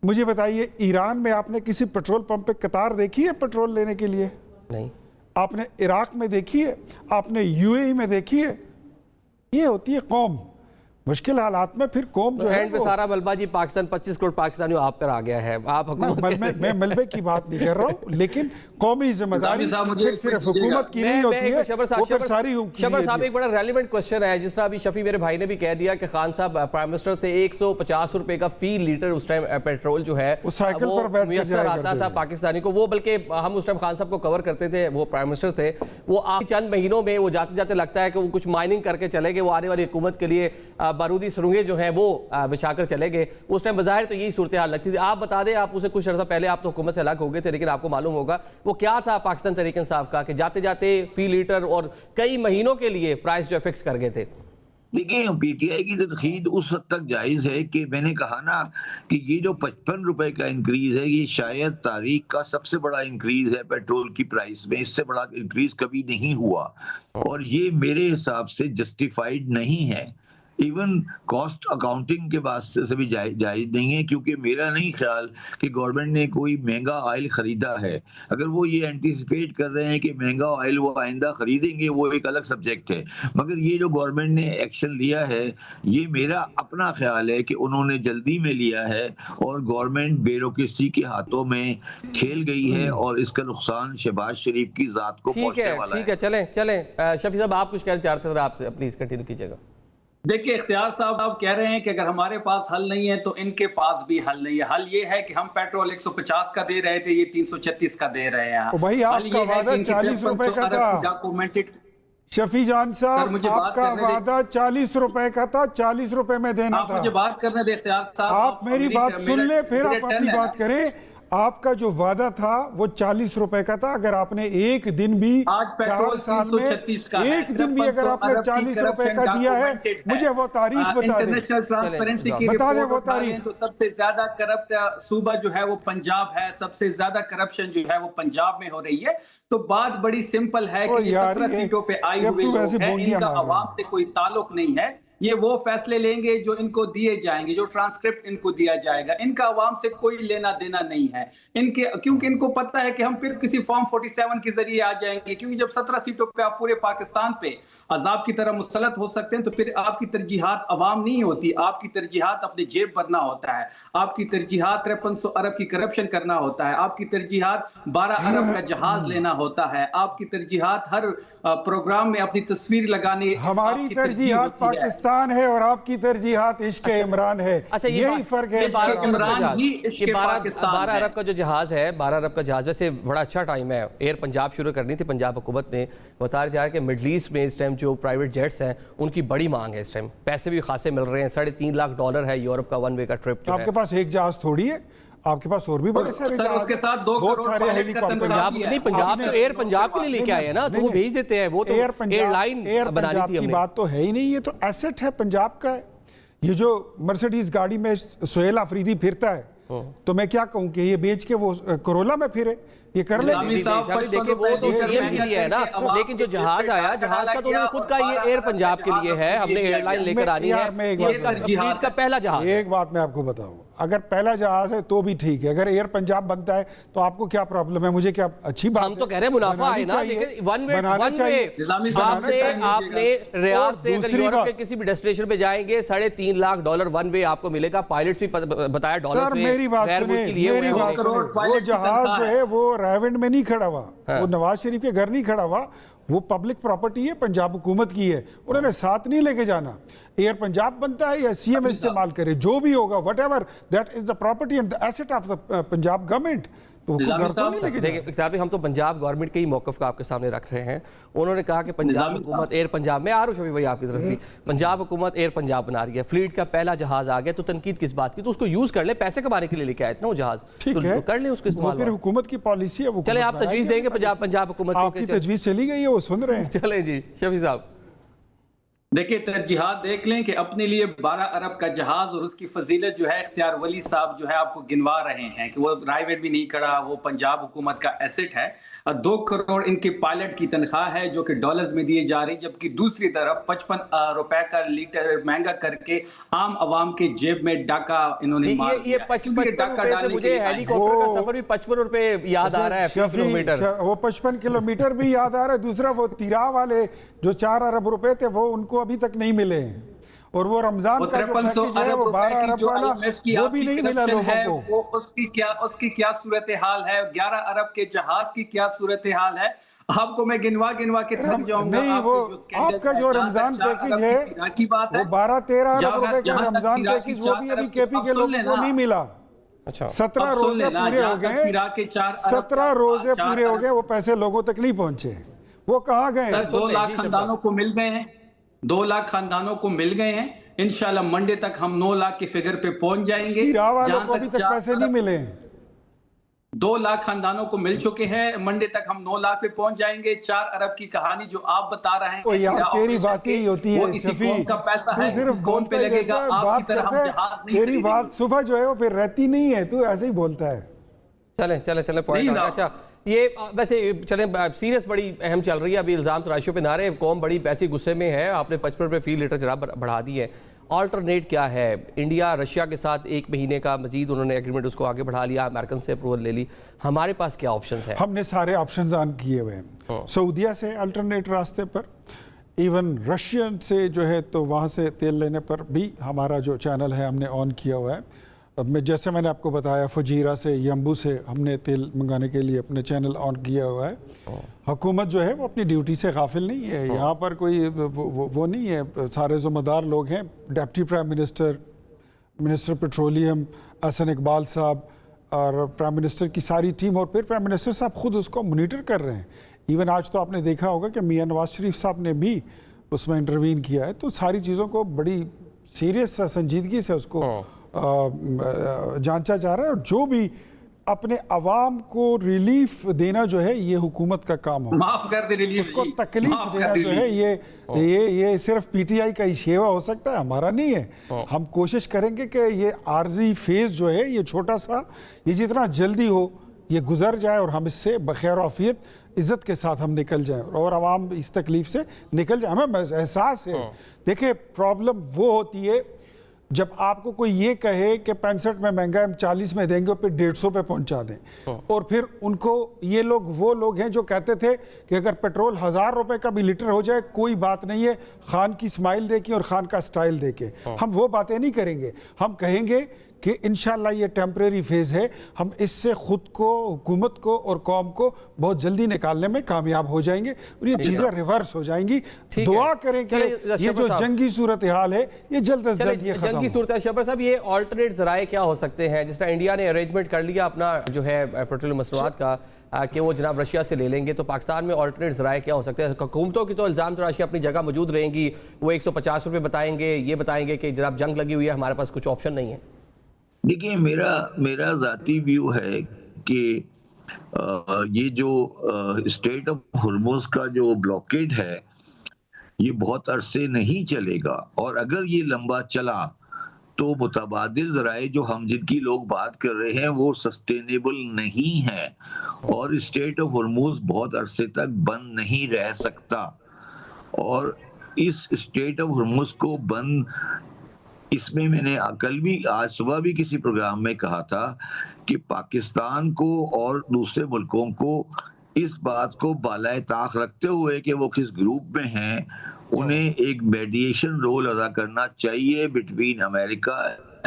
मुझे बताइए, ईरान में आपने किसी पेट्रोल पंप पे कतार देखी है पेट्रोल लेने के लिए? नहीं। आपने इराक में देखी है? आपने यूएई में देखी है? ये होती है कौम। मुश्किल हालात में फिर कौम जो है में सारा मलबा जी पाकिस्तान 25 करोड़ पाकिस्तानियों आप पर आ गया है। आप मैं मलबे की बात नहीं कर रहा हूँ, लेकिन कौमी जिम्मेदारी फिर सिर्फ हुकूमत की नहीं होती है, शबर साहब एक बड़ा रेलिवेंट क्वेश्चन है। जिस तरह अभी शफी मेरे भाई ने भी कह दिया कि खान साहब प्राइम मिनिस्टर थे, 150 रुपए का फी लीटर उस टाइम पेट्रोल जो है साइकिल पर मुयस्सर आता था पाकिस्तानी को। वो बल्कि हम उस टाइम खान साहब को कवर करते थे, वो प्राइम मिनिस्टर थे। वो चंद महीनों में वो जाते जाते लगता है कि वो कुछ माइनिंग करके चले गए, वो आने वाली हुकूमत के लिए बारूदी सुरंगें जो है वो बिछाकर चले गए। उस टाइम बज़ाहिर तो यही सूरत हाल लगती थी। आप बता दें, आप उसे कुछ अर्सा पहले आप तो हुकूमत से अलग हो गए थे, लेकिन आपको मालूम होगा वो क्या था पाकिस्तान तहरीक इंसाफ का, कि जाते जाते फी लीटर और कई महीनों के लिए प्राइस जो फिक्स कर गए थे। देखिए, पीटीआई की तनकीद उस हद तक जायज है कि मैंने कहा ना कि ये जो 55 रुपए का इंक्रीज है, ये शायद तारीख का सबसे बड़ा इंक्रीज है पेट्रोल की प्राइस में। इससे बड़ा इंक्रीज कभी नहीं हुआ और ये मेरे हिसाब से जस्टिफाइड नहीं है। इवन कॉस्ट अकाउंटिंग के वास्ते से भी जायज नहीं है, क्योंकि मेरा नहीं ख्याल कि गवर्नमेंट ने कोई महंगा ऑयल खरीदा है। अगर वो ये एंटीसिपेट कर रहे हैं कि महंगा ऑयल वो आइंदा खरीदेंगे, वो एक अलग सब्जेक्ट है। मगर ये जो गवर्नमेंट ने एक्शन लिया है, ये मेरा अपना ख्याल है कि उन्होंने जल्दी में लिया है और गवर्नमेंट ब्यूरोक्रेसी के हाथों में खेल गई है और इसका नुकसान शहबाज शरीफ की जात को पहुंचने वाला है। ठीक है, चलें शफी साहब, आप कुछ कहना चाहते थे, आप प्लीज कंटिन्यू कीजिएगा। देखिए, इख्तियार साहब आप कह रहे हैं कि अगर हमारे पास हल नहीं है तो इनके पास भी हल नहीं है। हल ये है कि हम पेट्रोल 150 का दे रहे थे, ये 336 का दे रहे हैं। भाई आपका वादा 40 रुपए का था शफी जान साहब, आपका वादा 40 रुपए का था, 40 रुपए में देना था। मुझे बात करने दे इख्तियार साहब, आप मेरी बात सुन ले, फिर आप अपनी बात करें। आपका जो वादा था वो 40 रुपए का था। अगर आपने एक दिन भी आज पेट्रोल 4 साल में 336 का है, एक दिन भी अगर आपने 40 रुपए का दिया है, मुझे वो तारीख बता दें। इंटरनेशनल ट्रांसपेरेंसी की बता दें रिपोर्ट वो बता रहे तारीख। हैं तो सबसे ज्यादा करप्ट सूबा जो है वो पंजाब है, सबसे ज्यादा करप्शन जो है वो पंजाब में हो रही है। तो बात बड़ी सिंपल है कि 17 सीटों पे आई हुई जो है इनका आवाम से कोई ताल्लुक नहीं है। ये वो फैसले लेंगे जो इनको दिए जाएंगे, जो ट्रांसक्रिप्ट इनको दिया जाएगा। इनका आवाम से कोई लेना देना नहीं है इनके, क्योंकि इनको पता है कि हम फिर किसी फॉर्म 47 के जरिए आ जाएंगे। क्योंकि जब 17 सीटों पे आप पूरे पाकिस्तान पे अजाब की तरह मुसलत हो सकते हैं तो फिर आपकी तरजीहात अवाम नहीं होती, आपकी तरजीहात अपने जेब भरना होता है, आपकी तरजीहात 5300 अरब की करप्शन करना होता है, आपकी तरजीहात 12 अरब का जहाज लेना होता है, आपकी तरजीहात हर प्रोग्राम में अपनी तस्वीर लगाने। हमारी तरजीहात पाकिस्तान है और आपकी तरजीहात इश्क इमरान है। अच्छा, यही फर्क है। 12 अरब का जो जहाज है, 12 अरब का जहाज, वैसे बड़ा अच्छा टाइम है एयर पंजाब शुरू करनी थी पंजाब हुकूमत ने। बताया जा रहा है कि मिडल ईस्ट में इस टाइम जो प्राइवेट जेट्स हैं उनकी बड़ी मांग है, इस टाइम पैसे भी खासे मिल रहे हैं। $3.5 लाख है यूरोप का वन वे का ट्रिप। आपके पास एक जहाज थोड़ी है, आपके पास और भी बड़े सारे जहाज, उसके साथ 2 बहुत करोड़ सारे हेलीकॉप्टर। पंजाब नहीं, पंजाब तो एयर पंजाब के लिए लेके आए हैं ना, तो वो भेज देते हैं। वो तो एयरलाइन बनानी थी हमने। की बात तो है ही नहीं, ये तो एसेट है पंजाब का। ये जो मर्सिडीज गाड़ी में सुहेल अफरीदी फिरता है, तो मैं क्या कहूँ कि ये बेच के वो कोरोला में फिरे, ये कर ले। देखिए वो तो सीएम के लिए है ना, लेकिन जो जहाज आया, जहाज का तो उन्होंने खुद का ये एयर पंजाब के लिए है, हमने एयरलाइन लेकर आनी है। फ्लीट का पहला जहाज। एक बात मैं आपको बताऊं, अगर पहला जहाज है तो भी ठीक है, अगर एयर पंजाब बनता है तो आपको क्या प्रॉब्लम है? मुझे क्या अच्छी बात? हम तो कह रहे हैं मुनाफा है ना, लेकिन वन वे आपने रियाद से अगर यूरोप के किसी भी डेस्टिनेशन पे जाएंगे $3.5 लाख वन वे आपको मिलेगा। पायलट भी बताया डॉलर में। मेरी बात सुनिए, वो जहाज जो है वो रायविंड में नहीं खड़ा हुआ, वो नवाज शरीफ के घर नहीं खड़ा हुआ, वो पब्लिक प्रॉपर्टी है, पंजाब हुकूमत की है, उन्होंने साथ नहीं लेके जाना। एयर पंजाब बनता है या सीएम इस्तेमाल करे, जो भी होगा, whatever that is the property and the asset of the Punjab government, तो वो घर तो नहीं लेके जाना। देखिए हम तो पंजाब गवर्नमेंट के ही मौक़िफ़ का आपके सामने रख रहे हैं। उन्होंने कहा कि पंजाब हुकूमत एयर पंजाब में, आ रहा हूँ शफी भाई आपकी तरफ भी, पंजाब हुकूमत एयर पंजाब बना रही है, फ्लीट का पहला जहाज आ गया, तो तनकीद किस बात की? तो उसको यूज कर ले, पैसे कमाने के लिए लेके आए थे ना वो जहाज, ठीक है, कर ले उसको इस्तेमाल। फिर हुकूमत की पॉलिसी है, वो चले आप तजवीज़ देंगे पंजाब हुकूमत की तजवीज़ चली गई है, वो सुन रहे हैं। चले जी शफी साहब। देखिए तरजीहात देख लें कि अपने लिए 12 अरब का जहाज और उसकी फजीलत जो है इख्तियार वली साहब जो है आपको गिनवा रहे हैं कि वो रायवेट भी नहीं खड़ा, वो पंजाब हुकूमत का एसेट है। 2 करोड़ इनके पायलट की तनख्वाह है जो कि डॉलर्स में दिए जा रही, जबकि दूसरी तरफ 55 रुपए का लीटर महंगा करके आम आवाम के जेब में डाका इन्होंने मार दिया। ये 55 रुपए से मुझे हेलीकॉप्टर का सफर भी 55 रुपए याद आ रहा है, किलोमीटर, वो 55 किलोमीटर भी याद आ रहा है। दूसरा वो तिरा वाले जो 4 अरब रुपए थे वो उनको अभी तक नहीं मिले हैं, और वो रमजान का जो पैकेज है वो 12 अरब वाला वो भी नहीं मिला लोगों को। वो उसकी क्या सूरत हाल है? 11 अरब के जहाज की क्या सूरत हाल है? आपको मैं गिनवा के थक जाऊंगा। नहीं, वो आपका जो रमजान पैकेज है वो 12-13 अरब रुपए का रमजान पैकेज, वो भी अभी केपी के लोगों को नहीं मिला। अच्छा, 17 रोजे पूरे हो गए, 17 रोजे पूरे हो गए, वो पैसे लोगों तक नहीं पहुंचे, वो कहाँ गए? 2 लाख खानदानों को मिल गए हैं, 2 लाख खानदानों को मिल गए हैं। इंशाल्लाह मंडे तक हम 9 लाख के फिगर पे पहुंच जाएंगे। जहां अभी तक पैसे नहीं मिले, 2 लाख खानदानों को मिल चुके हैं। मंडे तक हम 9 लाख पे पहुंच जाएंगे। 4 अरब की कहानी जो आप बता रहे हैं, यार तेरी बात ही होती है शफी, का पैसा है, सिर्फ बोलते लगेगा आपकी तरह हम जहाज नहीं, तेरी बात सुबह जो है वो फिर रहती नहीं है, तू ऐसे ही बोलता है। चले पॉइंट। अच्छा, ये वैसे चले सीरियस बड़ी अहम चल रही है अभी, इल्ज़ाम तराशियों पे नारे, कौम बड़ी पैसे गुस्से में है, आपने 55 रुपये फी लीटर जरा बढ़ा दी है। ऑल्टरनेट क्या है? इंडिया रशिया के साथ 1 महीने का मजीद उन्होंने एग्रीमेंट उसको आगे बढ़ा लिया, अमेरिकन से अप्रूवल ले ली। हमारे पास क्या ऑप्शंस है? हमने सारे ऑप्शंस ऑन किए हुए हैं, सऊदीया से अल्टरनेट रास्ते पर, इवन रशियन से जो है तो वहाँ से तेल लेने पर भी हमारा जो चैनल है हमने ऑन किया हुआ है। अब मैं जैसे मैंने आपको बताया फजीरा से, यम्बू से हमने तेल मंगाने के लिए अपने चैनल ऑन किया हुआ है। हुकूमत जो है वो अपनी ड्यूटी से गाफिल नहीं है, यहाँ पर कोई वो नहीं है, सारे ज़िम्मेदार लोग हैं, deputy prime minister, minister petroleum Ahsan Iqbal साहब और प्राइम मिनिस्टर की सारी टीम, और फिर प्राइम मिनिस्टर साहब खुद उसको मोनीटर कर रहे हैं। इवन आज तो आपने देखा होगा कि मियां नवाज शरीफ साहब ने भी उसमें इंटरवीन किया है, तो सारी चीज़ों को बड़ी सीरियस संजीदगी से उसको जांचा जा रहा है, और जो भी अपने अवाम को रिलीफ देना जो है ये हुकूमत का काम हो, माफ कर दे रिलीफ उसको जी, तकलीफ माफ कर देना दे जो है रिलीफ। ये सिर्फ पीटीआई का ही शेवा हो सकता है, हमारा नहीं है। हम कोशिश करेंगे कि ये आर्जी फेज जो है ये छोटा सा, ये जितना जल्दी हो ये गुजर जाए और हम इससे बखैर आफियत इज्जत के साथ हम निकल जाएं और आवाम इस तकलीफ से निकल जाए। हमें एहसास है, देखिए प्रॉब्लम वो होती है जब आपको कोई ये कहे कि 65 में महंगा हम 40 में देंगे और फिर 150 पे पहुंचा दें, और फिर उनको ये लोग वो लोग हैं जो कहते थे कि अगर पेट्रोल 1000 रुपए का भी लीटर हो जाए कोई बात नहीं है, खान की स्माइल देके और खान का स्टाइल देके। हम वो बातें नहीं करेंगे, हम कहेंगे कि इंशाल्लाह ये टेम्परेरी फेज है, हम इससे खुद को, हुकूमत को और कौम को बहुत जल्दी निकालने में कामयाब हो जाएंगे और ये चीजें रिवर्स हो जाएंगी। दुआ करें कि ये जो जंगी सूरत हाल है ये जल्द से जल्द ये खत्म जंगी सूरत हाल। शबर साहब, ये ऑल्टरनेट जराए क्या हो सकते हैं? जिस तरह इंडिया ने अरेंजमेंट कर लिया अपना जो है पेट्रोलियम मसनूआत का कि वो जनाब रशिया से ले लेंगे, तो पाकिस्तान में ऑल्टरनेट जराए क्या हो सकते हैं? हुकूमतों की तो इल्ज़ाम तराशी अपनी जगह मौजूद रहेंगी, वो 150 रुपये बताएंगे, ये बताएंगे कि जनाब जंग लगी हुई है, हमारे पास कुछ ऑप्शन नहीं है। देखिए, मेरा ज़ाती व्यू है कि ये जो स्टेट ऑफ हुर्मुज़ का जो ब्लॉकेड है ये बहुत अरसे नहीं चलेगा, और अगर ये लंबा चला तो मुतबादिल ज़राए जो हम जिनकी लोग बात कर रहे हैं वो सस्टेनेबल नहीं है, और स्टेट ऑफ हुर्मुज़ बहुत अरसे तक बंद नहीं रह सकता। और इस स्टेट ऑफ हुर्मुज़ को बंद, इसमें मैंने कल भी, आज सुबह भी किसी प्रोग्राम में कहा था कि पाकिस्तान को और दूसरे मुल्कों को इस बात को बालाए ताक रखते हुए कि वो किस ग्रुप में हैं, उन्हें एक मेडिएशन रोल अदा करना चाहिए बिटवीन अमेरिका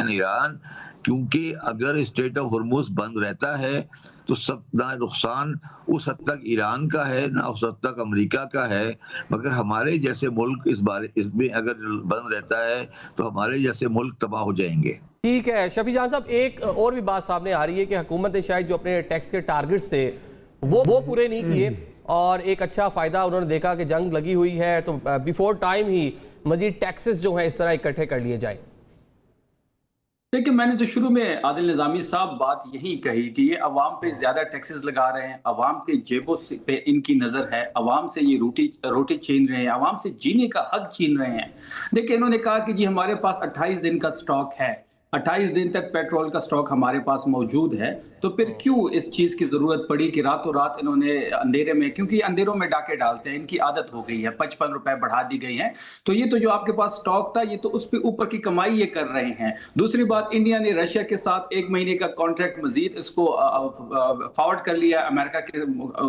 एंड ईरान, क्योंकि अगर स्टेट ऑफ हुर्मुज़ बंद रहता है तो सब ना नुकसान उस हद तक ईरान का है ना उस हद तक अमेरिका का है, मगर हमारे जैसे मुल्क इसमें अगर बंद रहता है तो हमारे जैसे मुल्क तबाह हो जाएंगे। ठीक है शफी जान साहब, एक और भी बात सामने आ रही है कि हुकूमत ने शायद जो अपने टैक्स के टारगेट्स थे वो पूरे नहीं किए, और एक अच्छा फ़ायदा उन्होंने देखा कि जंग लगी हुई है तो बिफोर टाइम ही मजीद टैक्सेस जो हैं इस तरह इकट्ठे कर लिए जाए। देखिए, मैंने तो शुरू में आदिल निज़ामी साहब बात यही कही कि ये अवाम पे ज्यादा टैक्सेस लगा रहे हैं, अवाम के जेबों पे इनकी नजर है, अवाम से ये रोटी छीन रहे हैं, अवाम से जीने का हक छीन रहे हैं। देखिए, इन्होंने कहा कि जी हमारे पास 28 दिन का स्टॉक है, 28 दिन तक पेट्रोल का स्टॉक हमारे पास मौजूद है, तो फिर क्यों इस चीज की जरूरत पड़ी कि रातों रात इन्होंने अंधेरे में, क्योंकि अंधेरों में डाके डालते हैं, इनकी आदत हो गई है, 55 रुपए बढ़ा दी गई है, तो ये तो जो आपके पास स्टॉक था ये तो उस पे ऊपर की कमाई ये कर रहे हैं। दूसरी बात, इंडिया ने रशिया के साथ 1 महीने का कॉन्ट्रैक्ट मजीद इसको फॉरवर्ड कर लिया अमेरिका के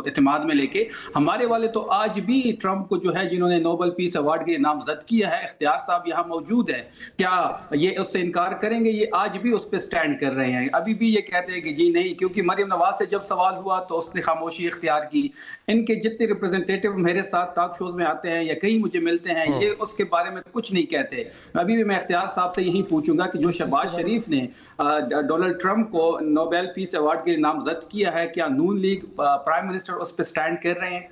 इत्मीनान में लेके। हमारे वाले तो आज भी ट्रंप को जो है, जिन्होंने नोबेल पीस अवार्ड के नामजद किया है, इख्तियार साहब यहाँ मौजूद है, क्या ये उससे इनकार करेंगे? ये आज भी उस पर स्टैंड कर रहे हैं, अभी भी ये कहते हैं कि जी नहीं, क्योंकि मरियम नवाज से जब सवाल हुआ तो उसने खामोशी इख्तियार की। इनके जितने रिप्रेजेंटेटिव मेरे साथ टॉक शोज में आते हैं या कहीं मुझे मिलते हैं, ये उसके बारे में कुछ नहीं कहते। अभी भी मैं इख्तियार साहब से यही पूछूंगा कि जो शहबाज शरीफ ने डोनाल्ड ट्रंप को नोबेल पीस अवार्ड के लिए नामजद किया है, क्या नून लीग प्राइम मिनिस्टर उस पर स्टैंड कर रहे हैं?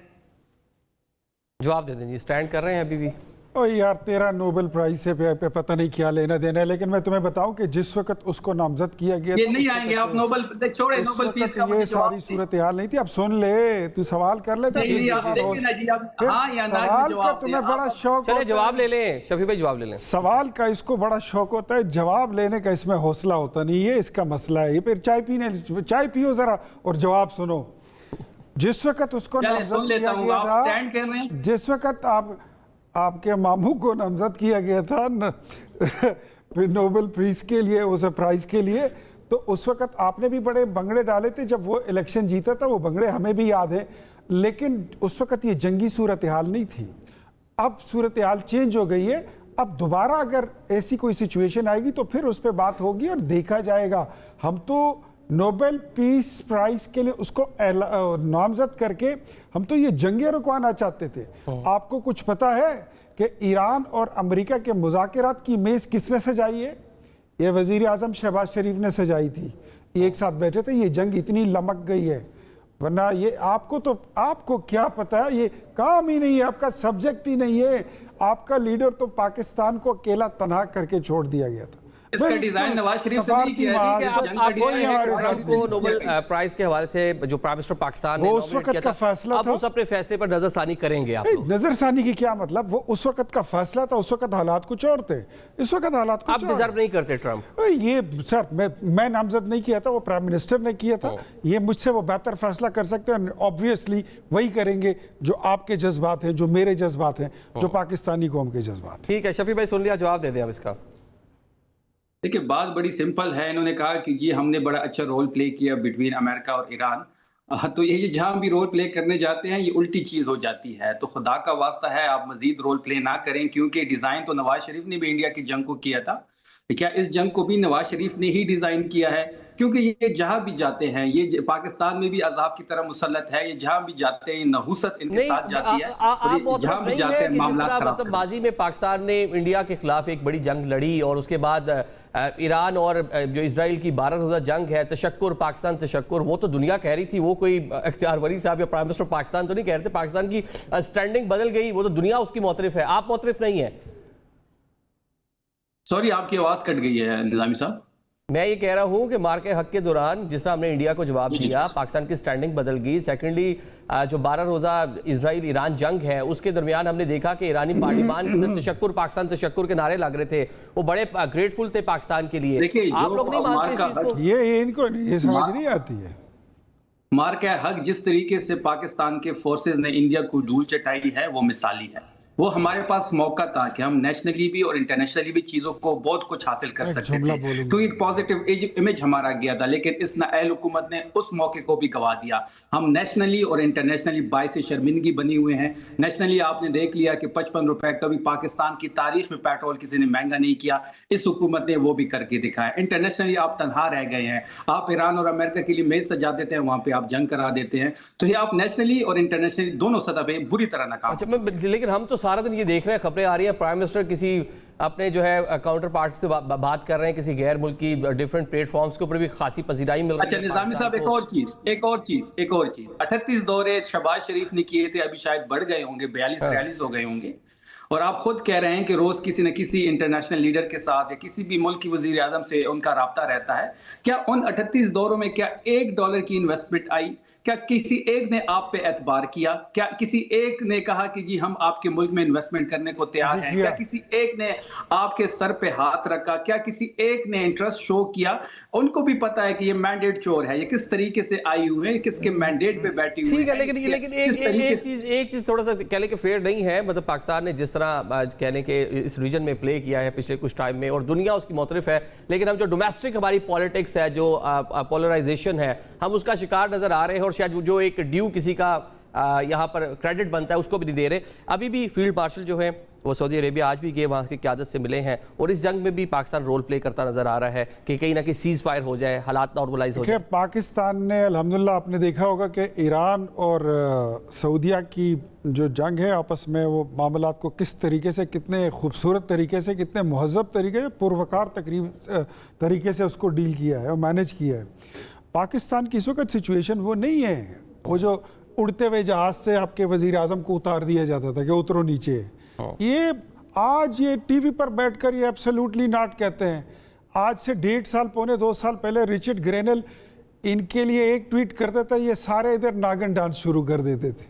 जवाब दे दें जी, स्टैंड कर रहे हैं अभी भी। ओ यार, तेरा नोबेल प्राइज से पे पता नहीं क्या लेना देना है, लेकिन मैं तुम्हें बताऊं कि जिस वक्त उसको नामजद किया गया ये नहीं आएंगे आप नोबेल, छोड़े नोबेल पीस का, ये सारी सूरत हाल नहीं थी। अब सुन ले, तू सवाल कर ले, सवाल का तुम्हें बड़ा शौक, चले जवाब ले लें शफी भाई, जवाब ले लें। सवाल का इसको बड़ा शौक होता है, जवाब लेने का इसमें हौसला होता नहीं है, इसका मसला है। फिर चाय पियो जरा और जवाब सुनो। जिस वक्त उसको नामजद किया गया था, जिस वक्त आपके मामू को नामजद किया गया था नोबेल प्राइज के लिए, उस प्राइज के लिए, तो उस वक्त आपने भी बड़े बंगड़े डाले थे जब वो इलेक्शन जीता था, वो बंगड़े हमें भी याद है, लेकिन उस वक्त ये जंगी सूरत हाल नहीं थी। अब सूरत हाल चेंज हो गई है, अब दोबारा अगर ऐसी कोई सिचुएशन आएगी तो फिर उस पर बात होगी और देखा जाएगा। हम तो नोबेल पीस प्राइज के लिए उसको नामजद करके हम तो ये जंगे रुकवाना चाहते थे। आपको कुछ पता है कि ईरान और अमेरिका के मुज़ाकरात की मेज़ किसने सजाई है? ये वज़ीर आज़म शहबाज शरीफ ने सजाई थी। ये एक साथ बैठे थे, ये जंग इतनी लमक गई है, वरना ये आपको क्या पता है, ये काम ही नहीं है, आपका सब्जेक्ट ही नहीं है। आपका लीडर तो पाकिस्तान को अकेला तनहा करके छोड़ दिया गया था। इसका डिजाइन नवाज शरीफ ने नहीं किया है। ट्रंप को नोबेल प्राइज के हवाले से जो प्राइम मिनिस्टर पाकिस्तान ने उस वक्त का फैसला अब था, उस अपने फैसले पर नजरसानी करेंगे आप लोग? नजरसानी की क्या मतलब, वो उस वक्त का फैसला था, उस वक्त हालात कुछ और थे, इस वक्त हालात कुछ आप डिजर्व नहीं करते ट्रंप? ये सर मैं नामजद नहीं किया था, वो प्राइम मिनिस्टर ने किया था। ये मुझसे वो बेहतर फैसला कर सकते हैं, ऑब्वियसली वही करेंगे जो आपके जज्बात हैं, जो मेरे जज्बात हैं, जो पाकिस्तानी कौम के जज्बात हैं। ठीक है शफी भाई सुन लिया, जवाब दे दें अब इसका। देखिए बात बड़ी सिंपल है। इन्होंने कहा कि जी हमने बड़ा अच्छा रोल प्ले किया बिटवीन अमेरिका और ईरान। तो ये जहां भी रोल प्ले करने जाते हैं ये उल्टी चीज हो जाती है। तो खुदा का वास्ता है आप मजीद रोल प्ले ना करें, क्योंकि डिजाइन तो नवाज शरीफ ने भी इंडिया की जंग को किया था। क्या इस जंग को भी नवाज शरीफ ने ही डिजाइन किया है? क्योंकि ये जहां भी जाते हैं, ये पाकिस्तान में भी अजाब की तरह मुसल्लत है, ये जहां भी जाते हैं नहुसत इनके साथ जाती है। आप जहां भी जाते हैं मतलब बाजी में पाकिस्तान ने इंडिया के खिलाफ एक बड़ी जंग लड़ी और उसके बाद ईरान और जो इजराइल की 12 रोज़ा जंग है, तशक्कुर पाकिस्तान तशक्कुर, वो तो दुनिया कह रही थी, वो कोई इख्तियार वली साहब या प्राइम मिनिस्टर पाकिस्तान तो नहीं कह रहे थे। पाकिस्तान की स्टैंडिंग बदल गई, वो तो दुनिया उसकी मोतरफ है, आप मोतरफ नहीं है। सॉरी आपकी आवाज कट गई है निजामी साहब। मैं ये कह रहा हूँ कि मार के हक के दौरान जिस तरह हमने इंडिया को जवाब दिया, पाकिस्तान की स्टैंडिंग बदल गई। सेकेंडली जो 12 रोज़ा इजराइल ईरान जंग है उसके दरमियान हमने देखा कि ईरानी पार्लियामान के अंदर तशक्कुर पाकिस्तान तशक्कुर के नारे लग रहे थे, वो बड़े ग्रेटफुल थे पाकिस्तान के लिए। आप लोग नहीं मानते इस चीज को? ये इनको ये समझ नहीं आती है। मार का हक जिस तरीके से पाकिस्तान के फोर्सेस ने इंडिया को धूल चटाई है वो मिसाली है। वो हमारे पास मौका था कि हम नेशनली भी और इंटरनेशनली भी चीजों को बहुत कुछ हासिल कर सकते थे, क्योंकि एक पॉजिटिव इमेज हमारा गया था। लेकिन इस नाअहल हुकूमत ने उस मौके को भी गवा दिया। हम नेशनली और इंटरनेशनली बाइस शर्मिंदगी बनी हुए हैं। नेशनली आपने देख लिया कि 55 रुपए कभी पाकिस्तान की तारीख में पेट्रोल किसी ने महंगा नहीं किया, इस हुकूमत ने वो भी करके दिखाया। इंटरनेशनली आप तनहा रह गए हैं। आप ईरान और अमेरिका के लिए मेज सजा देते हैं, वहां पे आप जंग करा देते हैं। तो ये आप नेशनली और इंटरनेशनली दोनों सतह पे बुरी तरह नाकाम। अच्छा, लेकिन हम तो सारा दिन ये देख रहे हैं, खबरें आ रही हैं प्राइम मिनिस्टर किसी अपने जो है काउंटर पार्ट से बात कर रहे हैं, किसी गैर मुल्की डिफरेंट प्लेटफॉर्म्स के ऊपर भी खासी पजीराई मिल रही है। अच्छा निजामी साहब एक और चीज 38 दौरे शहबाज शरीफ ने किए थे, अभी शायद बढ़ गए होंगे, 42-43 हो गए होंगे। और आप खुद कह रहे हैं कि रोज किसी न किसी इंटरनेशनल लीडर के साथ या किसी भी मुल्क की वजीर आजम से उनका राब्ता रहता है। क्या उन 38 दौरों में क्या $1 की इन्वेस्टमेंट आई? क्या किसी एक ने आप पे एतबार किया? क्या किसी एक ने कहा कि जी हम आपके मुल्क में इन्वेस्टमेंट करने को तैयार हैं? क्या किसी एक ने आपके सर पे हाथ रखा? क्या किसी एक ने इंटरेस्ट शो किया? उनको भी पता है कि ये मैंडेट चोर है, ये किस तरीके से आई हुई है, किसके मैंडेट पे बैठी हुई है। ठीक है, लेकिन एक चीज थोड़ा सा कहने के फेयर नहीं है। मतलब पाकिस्तान ने जिस तरह कहने के इस रीजन में प्ले किया है पिछले कुछ टाइम में, और दुनिया उसकी मोतरफ है, लेकिन हम जो डोमेस्टिक हमारी पॉलिटिक्स है, जो पोलराइजेशन है, हम उसका शिकार नजर आ रहे हैं। और शायद जो एक ड्यू किसी का यहाँ पर क्रेडिट बनता है उसको भी नहीं दे रहे। अभी भी फील्ड मार्शल जो है वो सऊदी अरेबिया आज भी गए, वहाँ की क़यादत से मिले हैं, और इस जंग में भी पाकिस्तान रोल प्ले करता नजर आ रहा है कि कहीं ना कहीं सीज फायर हो जाए, हालात नॉर्मलाइज हो जाए। पाकिस्तान ने अल्हम्दुलिल्लाह आपने देखा होगा कि ईरान और सऊदिया की जो जंग है आपस में, वो मामलात को किस तरीके से, कितने खूबसूरत तरीके से, कितने महज़ब तरीके से, पुरवकार तरीके से उसको डील किया है और मैनेज किया है। पाकिस्तान की इस वक्त सिचुएशन वो नहीं है, वो जो उड़ते हुए जहाज से आपके वजीर आजम को उतार दिया जाता था कि उतरो नीचे। ये आज ये टीवी पर बैठकर ये एब्सोल्युटली नॉट कहते हैं। आज से 1.5 साल पौने 2 साल पहले रिचर्ड ग्रेनल इनके लिए एक ट्वीट करता था, ये सारे इधर नागन डांस शुरू कर देते थे।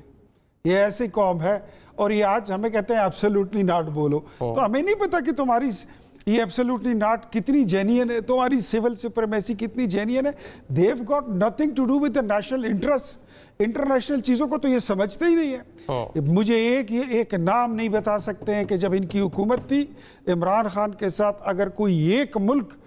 ये ऐसी कौम है, और ये आज हमें कहते हैं एब्सोल्युटली नॉट बोलो। तो हमें नहीं पता कि तुम्हारी ये एब्सोल्युटली नॉट कितनी जेन्युइन है, तुम्हारी सिविल सुप्रीमेसी कितनी जेन्युइन है। They have got nothing to do with the national interest. International चीज़ों को तो ये समझते ही नहीं है। मुझे एक नाम नहीं बता सकते हैं कि जब इनकी हुकूमत थी इमरान खान के साथ, अगर कोई एक मुल्क,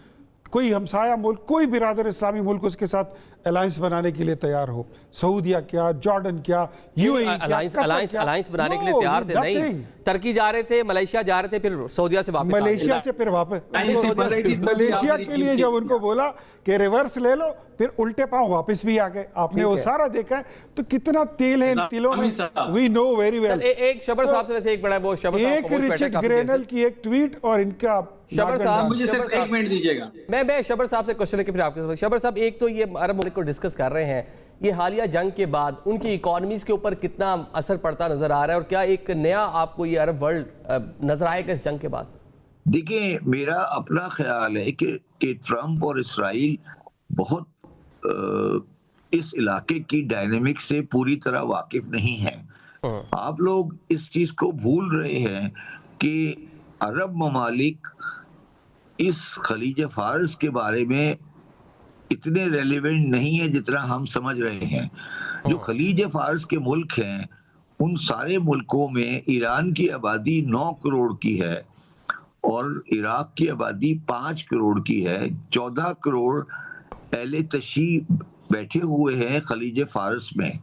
कोई हमसाया मुल्क, कोई बिरादर इस्लामी मुल्क उसके साथ अलायंस बनाने के लिए तैयार हो। सऊदिया क्या, जॉर्डन क्या, यूएई अलायंस बनाने के लिए तैयार थे? नहीं, तुर्की जा रहे थे, मलेशिया जा रहे थे, फिर सऊदिया से वापस, मलेशिया से फिर वापस। मलेशिया के लिए जब उनको बोला कि रिवर्स ले लो, फिर उल्टे पांव वापस भी आ गए। आपने वो सारा देखा है। तो कितना तेल है इन तिलों में, वी नो वेरी वेल। एक शबर साहब से वैसे एक बड़ा वो शबर साहब, एक रिचर्ड ग्रेनल की एक ट्वीट और इनका शबर साहब, मुझे सिर्फ 1 मिनट दीजिएगा। मैं शबर साहब से क्वेश्चन लेके फिर आपके। शबर साहब, एक तो ये अरब मुल्क को डिस्कस कर रहे हैं, ये हालिया जंग के बाद उनकी इकोनॉमीज के ऊपर कितना असर पड़ता नजर आ रहा है, और क्या एक नया आपको ये अरब वर्ल्ड नजर आएगा इस जंग के बाद? देखिए, मेरा अपना ख्याल है कि ट्रंप और इसराइल बहुत इस इलाके की डायनेमिक से पूरी तरह वाकिफ नहीं है। आप लोग इस चीज को भूल रहे हैं कि अरब ममालिक इस खलीज फारस के बारे में इतने रेलिवेंट नहीं है जितना हम समझ रहे हैं। जो खलीज फारस के मुल्क हैं, उन सारे मुल्कों में ईरान की आबादी 9 करोड़ की है और इराक की आबादी 5 करोड़ की है। 14 करोड़ अहले तशी बैठे हुए हैं खलीज फारस में,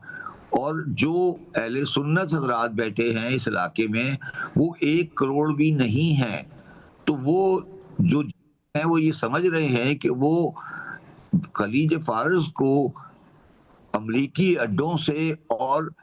और जो अहले सुन्नत हजरात बैठे हैं इस इलाके में वो 1 करोड़ भी नहीं है। तो वो जो है वो ये समझ रहे हैं कि वो खलीज फारस को अमरीकी अड्डों से और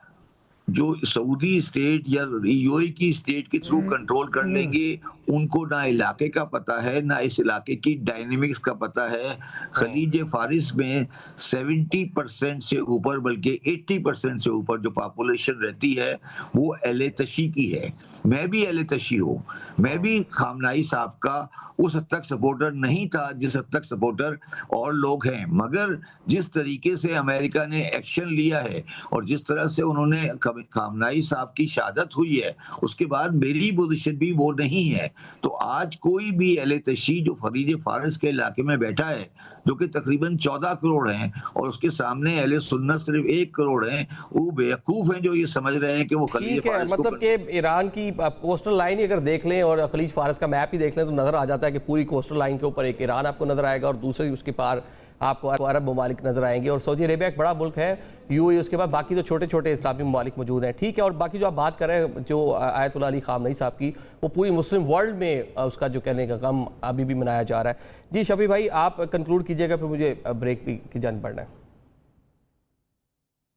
जो सऊदी स्टेट या यूएई की स्टेट के थ्रू कंट्रोल कर लेंगे। उनको ना इलाके का पता है, ना इस इलाके की डायनेमिक्स का पता है। खलीज फारिस में 70% से ऊपर, बल्कि 80% से ऊपर जो पॉपुलेशन रहती है वो अहले तशी की है। मैं भी अहले तशी हूँ, मैं भी खामनाई साहब का उस हद तक सपोर्टर नहीं था जिस हद तक सपोर्टर और लोग हैं। मगर जिस तरीके से अमेरिका ने एक्शन लिया है और जिस तरह से उन्होंने खामनाई साहब की शहादत हुई है, उसके बाद मेरी पोजीशन भी वो नहीं है। तो आज कोई भी अहले तशी जो खलीज फारस के इलाके में बैठा है, जो कि तकरीबन 14 करोड़ हैं, और उसके सामने अहले सुन्नत सिर्फ 1 करोड़ हैं, वो बेवकूफ हैं जो ये समझ रहे हैं कि वो खलीज फारस को मतलब कि ईरान की कोस्टल लाइन ही अगर देख लें और खलीज फारस का मैप ही देख लें तो नजर आ जाता है कि पूरी कोस्टल लाइन के ऊपर एक ईरान आपको नजर आएगा और दूसरी उसके पार आपको अरब ममालिक नजर आएंगे। और सऊदी अरेबिया एक बड़ा मुल्क है, यूएई, उसके बाद बाकी तो छोटे छोटे इस्लामी ममालिक मौजूद हैं। ठीक है, और बाकी जो आप बात कर रहे हैं जो आयतुल्लाह अली खामनई साहब की, वो पूरी मुस्लिम वर्ल्ड में उसका जो कहने का गम अभी भी मनाया जा रहा है। जी शफी भाई, आप कंक्लूड कीजिएगा, फिर मुझे ब्रेक की जान पड़ना है।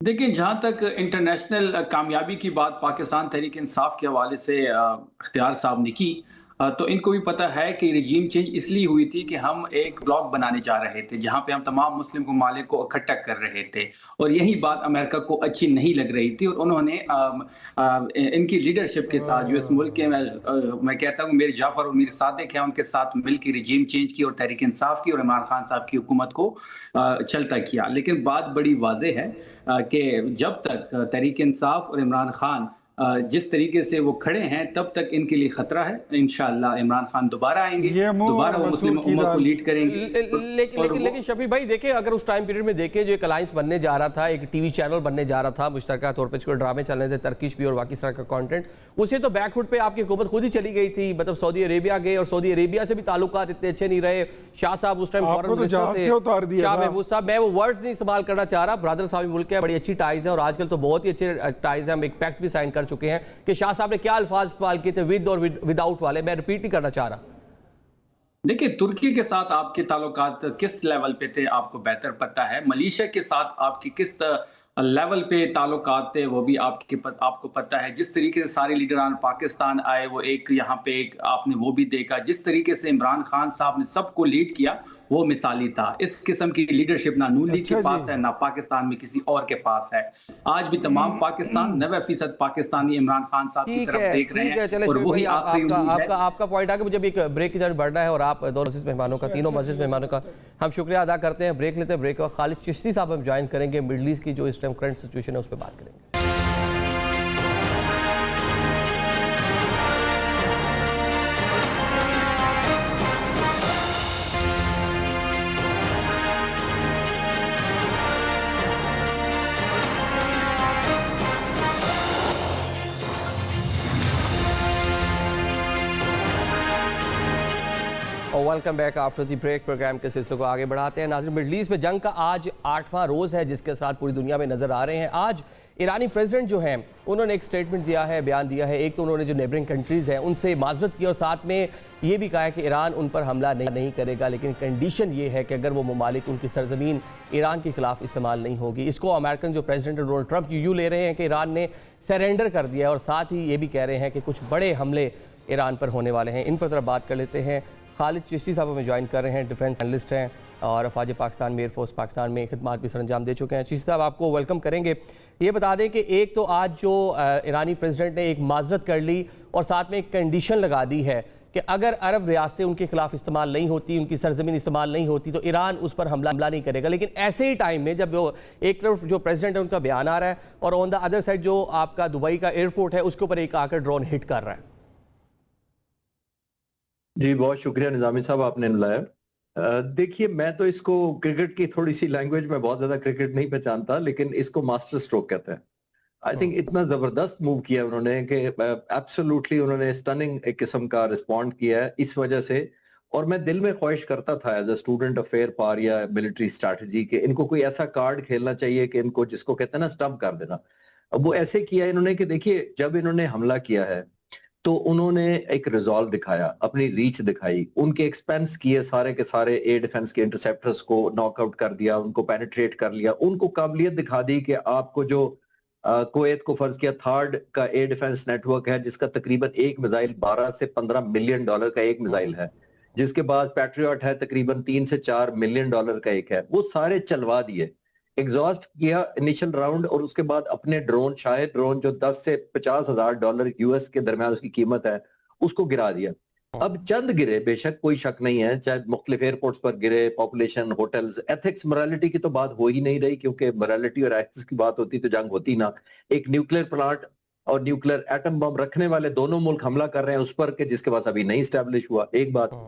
देखिए, जहाँ तक इंटरनेशनल कामयाबी की बात पाकिस्तान तहरीक इंसाफ के हवाले से इख्तियार साहब ने की, तो इनको भी पता है कि रिजीम चेंज इसलिए हुई थी कि हम एक ब्लॉक बनाने जा रहे थे जहाँ पे हम तमाम मुस्लिम ममालिक को इकट्ठा कर रहे थे, और यही बात अमेरिका को अच्छी नहीं लग रही थी। और उन्होंने इनकी लीडरशिप के साथ जो इस मुल्क के मैं कहता हूँ मीर जाफर और मीर सादिक हैं, उनके साथ मिलकर रिजीम चेंज की और तहरीक इंसाफ की और इमरान खान साहब की हुकूमत को चलता किया। लेकिन बात बड़ी वाज़ेह है कि जब तक तहरीक इंसाफ और इमरान खान जिस तरीके से वो खड़े हैं तब तक इनके लिए खतरा है। इंशाअल्लाह इमरान खान दोबारा आएंगे, दोबारा वो मुस्लिम उम्मत को लीड करेंगे। लेकिन शफी भाई देखिए, अगर उस टाइम पीरियड में देखें जो एक अलायंस बनने जा रहा था, एक टीवी चैनल बनने जा रहा था, मुश्तरका तौर पर ड्रामे चल रहे थे, तर्किश भी और बाकी तरह का कंटेंट, उसे तो बैकफुट पे आपकी हुकूमत खुद ही चली गई थी। मतलब सऊदी अरेबिया गए और सऊदी अरेबिया से भी ताल्लुकात इतने अच्छे नहीं रहे। शाह साहब उस टाइम फॉरेन मिनिस्टर थे, शाह महमूद साहब, मैं वो वर्ड्स नहीं इस्तेमाल करना चाह रहा, ब्रदर साहब मुल्क है, बड़ी अच्छी टाइज है और आजकल तो बहुत ही अच्छे टाइज है। हम एक पैक्ट भी साइन कर चुके हैं कि शाह साहब ने क्या अल्फाज इस्तेमाल किए थे, विद और विदाउट वाले, मैं रिपीट नहीं करना चाह रहा। देखिए, तुर्की के साथ आपके ताल्लुकात किस लेवल पे थे आपको बेहतर पता है। मलेशिया के साथ आपकी किस लेवल पे ताल्लुकात थे वो भी आपको पता है। जिस तरीके से सारे लीडरान पाकिस्तान आए, वो एक यहाँ पे एक आपने वो भी देखा। जिस तरीके से इमरान खान साहब ने सबको लीड किया वो मिसाली था। इस किस्म की लीडरशिप ना नून लीग के पास है, ना पाकिस्तान में किसी और के पास है। आज भी तमाम पाकिस्तान 90% पाकिस्तानी इमरान खान साहब की तरफ देख रहे हैं और वही आपका पॉइंट आगे। मुझे भी एक ब्रेक की तरफ बढ़ना है और आप दोनों मेहमानों का, तीनों मस्जिद मेहमानों का हम शुक्रिया अदा करते हैं। ब्रेक लेते हैं, ब्रेक और खालिद चिश्ती साहब हम ज्वाइन करेंगे, मिडल ईस्ट की जो इस टाइम करंट सिचुएशन है उस पर बात करेंगे। Welcome back after the break. Programme के सिलसिले को आगे बढ़ाते हैं। नाज़रीन, मिडल ईस्ट में जंग का आज 8वां रोज़ है जिसके साथ पूरी दुनिया में नज़र आ रहे हैं। आज ईरानी प्रेसिडेंट जो हैं उन्होंने एक स्टेटमेंट दिया है, बयान दिया है। एक तो उन्होंने जो नेबरिंग कंट्रीज़ हैं उनसे माजरत की और साथ में ये भी कहा है कि ईरान उन पर हमला नहीं करेगा, लेकिन कंडीशन ये है कि अगर वो ममालिक उनकी सरजमीन ईरान के खिलाफ इस्तेमाल नहीं होगी। इसको अमेरिकन जो प्रेसिडेंट डोनाल्ड ट्रंप यूँ ले रहे हैं कि ईरान ने सरेंडर कर दिया है और साथ ही ये भी कह रहे हैं कि कुछ बड़े हमले ईरान पर होने वाले हैं। इन पर तरफ बात कर लेते हैं। खालिद चिश्ती साहब हमें ज्वाइन कर रहे हैं, डिफेंस एनालिस्ट हैं और अफवाज पाकिस्तान में, एयरफोर्स पाकिस्तान में खिदमत भी सरंजाम दे चुके हैं। चिश्ती साहब, आपको वेलकम करेंगे। ये बता दें कि एक तो आज जो ईरानी प्रेसिडेंट ने एक माजरत कर ली और साथ में एक कंडीशन लगा दी है कि अगर अरब रियासतें उनके खिलाफ इस्तेमाल नहीं होती, उनकी सरजमीन इस्तेमाल नहीं होती, तो ईरान उस पर हमला नहीं करेगा। लेकिन ऐसे ही टाइम में जब वो एक तरफ जो प्रेसिडेंट है उनका बयान आ रहा है और ऑन द अदर साइड जो आपका दुबई का एयरपोर्ट है उसके ऊपर एक आकर ड्रोन हिट कर रहा है। जी बहुत शुक्रिया निजामी साहब, आपने बुलाया। देखिए, मैं तो इसको क्रिकेट की थोड़ी सी लैंग्वेज में बहुत ज्यादा क्रिकेट नहीं पहचानता, लेकिन इसको मास्टर स्ट्रोक कहते हैं। आई थिंक इतना जबरदस्त मूव किया उन्होंने कि एब्सोल्युटली उन्होंने स्टनिंग एक किस्म का रिस्पॉन्ड किया है इस वजह से। और मैं दिल में ख्वाहिश करता था एज अ स्टूडेंट ऑफ फेयर पार या मिलिट्री स्ट्रैटेजी के इनको कोई ऐसा कार्ड खेलना चाहिए कि इनको, जिसको कहते हैं ना, स्टम्प कर देना। अब वो ऐसे किया इन्होंने कि देखिए, जब इन्होंने हमला किया है तो उन्होंने एक रिजॉल्व दिखाया, अपनी रीच दिखाई, उनके एक्सपेंस किए सारे के सारे एयर डिफेंस के इंटरसेप्टर्स को नॉकआउट कर दिया, उनको पेनिट्रेट कर लिया, उनको काबिलियत दिखा दी कि आपको जो कुवैत को फर्ज किया थर्ड का एयर डिफेंस नेटवर्क है, जिसका तकरीबन एक मिसाइल 12 से 15 मिलियन डॉलर का एक मिसाइल है, जिसके बाद पैट्रियट है तकरीबन 3 से 4 मिलियन डॉलर का एक है, वो सारे चलवा दिए, एग्जॉस्ट किया इनिशियल राउंड। और उसके बाद अपने ड्रोन, शायद ड्रोन जो 10 से 50 हजार डॉलर यूएस के दरमियान उसकी कीमत है, उसको गिरा दिया। अब चंद गिरे, बेशक कोई शक नहीं है, चाहे मुख्तलिफ एयरपोर्ट्स पर गिरे, पॉपुलेशन, होटल्स, एथिक्स, मोरालिटी की तो बात हो ही नहीं रही, क्योंकि मोरालिटी और एथिक्स की बात होती तो जंग होती ना। एक न्यूक्लियर प्लांट और न्यूक्लियर एटम बम रखने वाले दोनों मुल्क हमला कर रहे हैं उस पर, के जिसके पास अभी नहीं स्टैब्लिश हुआ, एक बात।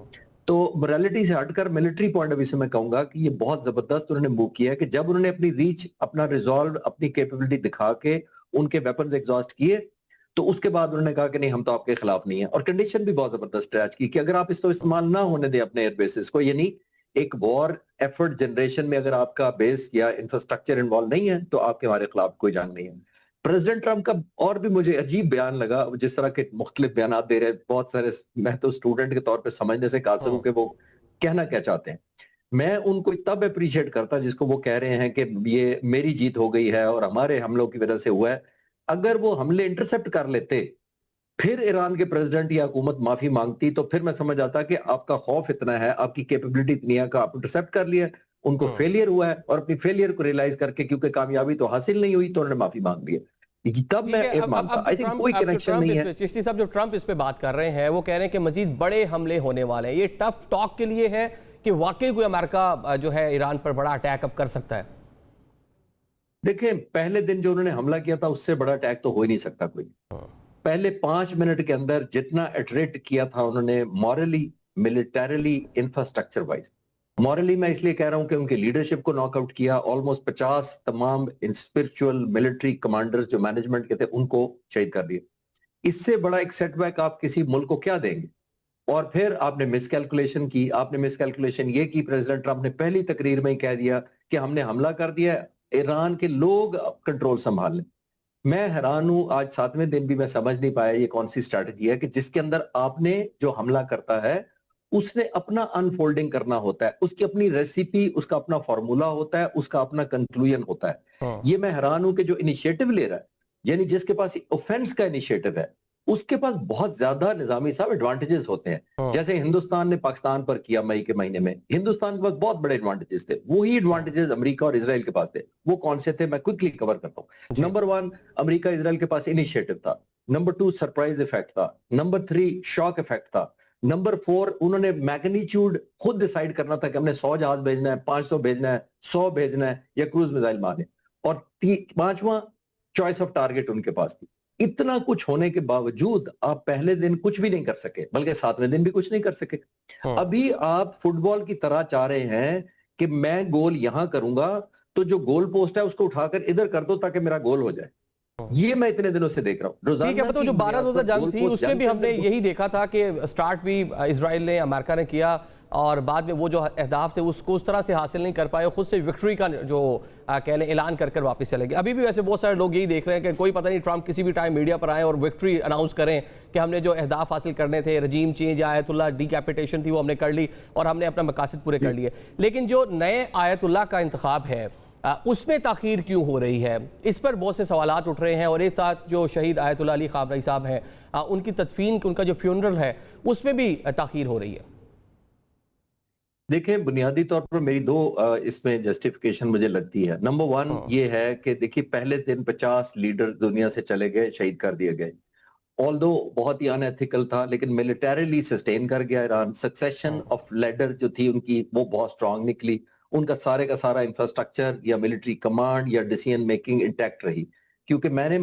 तो मोरालिटी से हटकर मिलिट्री पॉइंट ऑफ व्यू से मैं कहूंगा कि ये बहुत जबरदस्त उन्होंने मूव किया है कि जब उन्होंने अपनी रीच, अपना रिजॉल्व, अपनी कैपेबिलिटी दिखा के उनके वेपन्स एग्जॉस्ट किए, तो उसके बाद उन्होंने कहा कि नहीं, हम तो आपके खिलाफ नहीं है। और कंडीशन भी बहुत जबरदस्त है आज की कि अगर आप इसको इस्तेमाल ना होने दें अपने एयरबेसिस को, यानी एक वॉर एफर्ट जनरेशन में अगर आपका बेस या इंफ्रास्ट्रक्चर इन्वॉल्व नहीं है, तो आपके हमारे खिलाफ कोई जंग नहीं है। प्रेसिडेंट ट्रंप का और भी मुझे अजीब बयान लगा, जिस तरह के मुख्तलिफ बयान दे रहे हैं बहुत सारे, मैं तो स्टूडेंट के तौर पे समझने से कासिर हूं कि वो कहना क्या चाहते हैं। मैं उनको तब अप्रिशिएट करता जिसको वो कह रहे हैं कि ये मेरी जीत हो गई है और हमारे हमलों की वजह से हुआ है। अगर वो हमले इंटरसेप्ट कर लेते, फिर ईरान के प्रेसिडेंट या हुकूमत माफी मांगती, तो फिर मैं समझ आता कि आपका खौफ इतना है, आपकी कैपेबिलिटी इतनी है कि आप इंटरसेप्ट कर लिया, उनको फेलियर हुआ है, और अपनी फेलियर को रियलाइज करके, क्योंकि कामयाबी तो हासिल नहीं हुई, तो उन्होंने माफी मांग ली। तब मैं ये मानता, आई थिंक कोई कनेक्शन नहीं है। चिश्ती साहब, जो ट्रंप इस पे बात कर रहे हैं, वो कह रहे हैं कि मजीद बड़े हमले होने वाले हैं। ये टफ टॉक के लिए है कि वाकई कोई अमेरिका जो है ईरान पर बड़ा अटैक अब कर सकता है? देखिए, पहले दिन जो उन्होंने हमला किया था उससे बड़ा अटैक तो हो ही नहीं सकता कोई। पहले 5 मिनट के अंदर जितना अट्रैक्ट किया था उन्होंने, morally, militarily, infrastructure wise. Morally मैं इसलिए कह रहा हूं कि उनकी लीडरशिप को नॉकआउट किया, ऑलमोस्ट 50 तमाम स्पिरिचुअल मिलिट्री कमांडर्स जो मैनेजमेंट के थे उनको शहीद कर दिया। इससे बड़ा एक सेटबैक आप किसी मुल्क को क्या देंगे? और फिर आपने मिसकैलकुलेशन की, आपने मिसकैलकुलेशन ये की, प्रेसिडेंट ट्रंप ने पहली तकरीर में ही कह दिया कि हमने हमला कर दिया, ईरान के लोग कंट्रोल संभाल लें। मैं हैरान हूं, आज 7वें दिन भी मैं समझ नहीं पाया ये कौन सी स्ट्रैटेजी है कि जिसके अंदर आपने जो हमला करता है उसने अपना अनफोल्डिंग करना होता है, उसकी अपनी रेसिपी, उसका अपना फॉर्मूला होता है, उसका अपना कंक्लूजन होता है। ये मैं हैरान हूं कि जो इनिशिएटिव ले रहा है, यानी जिसके पास ऑफेंस का इनिशिएटिव है, उसके पास बहुत ज्यादा निजामी साहब एडवांटेजेस होते हैं। जैसे हिंदुस्तान ने पाकिस्तान पर किया मई के महीने में, हिंदुस्तान के पास बहुत बड़े एडवांटेजेस थे। वही एडवांटेजेस अमेरिका और इजराइल के पास थे। वो कौन से थे, मैं क्विकली कवर करता हूँ। नंबर 1, अमेरिका इजराइल के पास इनिशिएटिव था। नंबर 2, सरप्राइज इफेक्ट था। नंबर 3, शॉक इफेक्ट था। नंबर 4, उन्होंने मैग्नीट्यूड खुद डिसाइड करना था कि हमने 100 जहाज भेजना है, 500 भेजना है, 100 भेजना है, या क्रूज मिसाइल मारने। और 5वां, चॉइस ऑफ टारगेट उनके पास थी। इतना कुछ होने के बावजूद आप पहले दिन कुछ भी नहीं कर सके, बल्कि 7वें दिन भी कुछ नहीं कर सके। अभी आप फुटबॉल की तरह चाह रहे हैं कि मैं गोल यहां करूंगा, तो जो गोल पोस्ट है उसको उठाकर इधर कर दो ताकि मेरा गोल हो जाए। ये मैं इतने दिनों से देख रहा हूँ। ठीक है, मतलब जो 12 रोजा जंग थी उसमें भी हमने यही देखा था कि स्टार्ट भी इजराइल ने, अमेरिका ने किया, और बाद में वो जो अहदाफ थे उसको उस तरह से हासिल नहीं कर पाए, खुद से विक्ट्री का जो कह लें ऐलान कर कर वापस चले गए। अभी भी वैसे बहुत सारे लोग यही देख रहे हैं कि कोई पता नहीं ट्रंप किसी भी टाइम मीडिया पर आए और विक्ट्री अनाउंस करें कि हमने जो अहदाफ हासिल करने थे, रजीम चेंज, आयतुल्लाह डिकैपिटेशन थी, वो हमने कर ली और हमने अपना मकासद पूरे कर लिए। लेकिन जो नए आयतुल्लाह का इंतखाब है उसमें ताख़ीर क्यों हो रही है, इस पर बहुत से सवालात उठ रहे हैं। और एक साथ जो शहीद आयतुल्लाह अली ख़ामनेई साहब हैं, उनकी तदफीन, उनका जो फ्यूनरल है उसमें भी ताख़ीर हो रही है। देखिए, बुनियादी तौर पर मेरी 2 इसमें जस्टिफिकेशन मुझे लगती है। नंबर 1 ये है कि देखिए, पहले दिन 50 लीडर दुनिया से चले गए, शहीद कर दिए गए, ऑल्दो बहुत ही अनएथिकल था, लेकिन मिलिटरीली सस्टेन कर गया ईरान। सक्सेशन ऑफ लीडर जो थी उनकी वो बहुत स्ट्रांग निकली। उनका सारे का सारा इंफ्रास्ट्रक्चर या मिलिट्री कमांड या डिसीजन मेकिंग इंटैक्ट रही। क्योंकि मैंने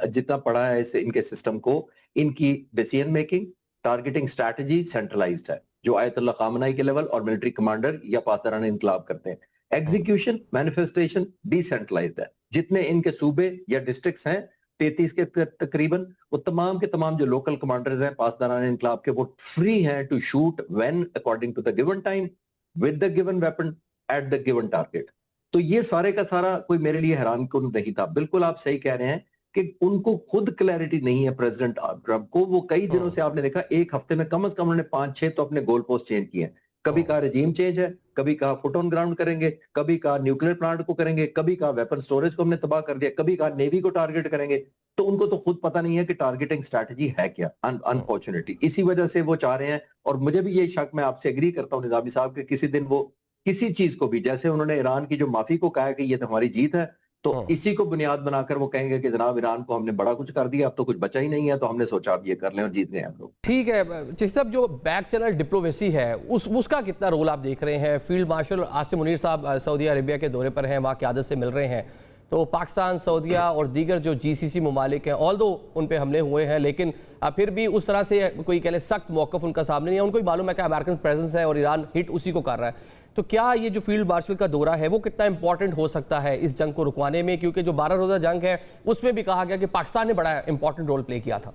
जितना पढ़ा है इनके सिस्टम को, इनकी decision making, targeting strategy centralised है, जो आयतुल्लाह खामनाई के लेवल और मिलिट्री कमांडर या पासदारान इनकलाब करते हैं। एग्जीक्यूशन, मैनिफेस्टेशन डिसेंट्रलाइज्ड है। जितने इनके सूबे या डिस्ट्रिक्ट्स हैं 33 के तकरीबन, वो तमाम के तमाम जो लोकल कमांडर्स हैं पासदारान इनकलाब के, वो फ्री हैं to shoot when according to the given time with the given weapon at the given target. तो ये सारे का सारा कोई मेरे लिए हैरान कुन नहीं था। बिल्कुल आप सही कह रहे हैं कि उनको खुद क्लैरिटी नहीं है प्रेसिडेंट ट्रंप को। वो कई दिनों से आपने देखा, एक हफ्ते में कम से कम उन्होंने 5-6 तो अपने गोल पोस्ट चेंज किए हैं। कभी कहा रेजीम चेंज है, कभी कहा फुट ऑन ग्राउंड करेंगे, कभी कहा न्यूक्लियर प्लांट को करेंगे, कभी कहा वेपन स्टोरेज को हमने तबाह कर दिया, कभी कहा नेवी को टारगेट करेंगे। तो उनको तो खुद पता नहीं है कि टारगेटिंग स्ट्रैटेजी है क्या, अनफॉर्चुनेटली। इसी वजह से वो चाह रहे हैं, और मुझे भी ये शक, मैं आपसे एग्री करता हूँ निजामी साहब, कि किसी दिन वो किसी चीज को भी, जैसे उन्होंने ईरान की जो माफी को कहा कि ये तो हमारी जीत है, तो इसी को बुनियाद बनाकर वो कहेंगे कि जनाब ईरान को हमने बड़ा कुछ कर दिया, अब तो कुछ बचा ही नहीं है, तो हमने सोचा अब ये कर लें और जीत गए हम लोग। ठीक है चिश्ती साहब, जो बैक चैनल डिप्लोमेसी है उसका कितना रोल आप देख रहे हैं? फील्ड मार्शल आसिम मुनीर साहब सऊदी अरेबिया के दौरे पर हैं, वहाँ क़यादत से मिल रहे हैं, तो पाकिस्तान, सऊदीया और दीगर जो GCC ममालिक हैं, ऑल्दो उन पे हमले हुए हैं, लेकिन फिर भी उस तरह से कोई कह ले सख्त मौक़िफ़ उनका सामने नहीं है। उनको भी मालूम है कि अमेरिकन प्रेजेंस है और ईरान हिट उसी को कर रहा है। तो क्या ये जो फील्ड मार्शल का दौरा है वो कितना इंपॉर्टेंट हो सकता है इस जंग को रुकवाने में? क्योंकि जो 12 रोज़ा जंग है उसमें भी कहा गया कि पाकिस्तान ने बड़ा इंपॉर्टेंट रोल प्ले किया था।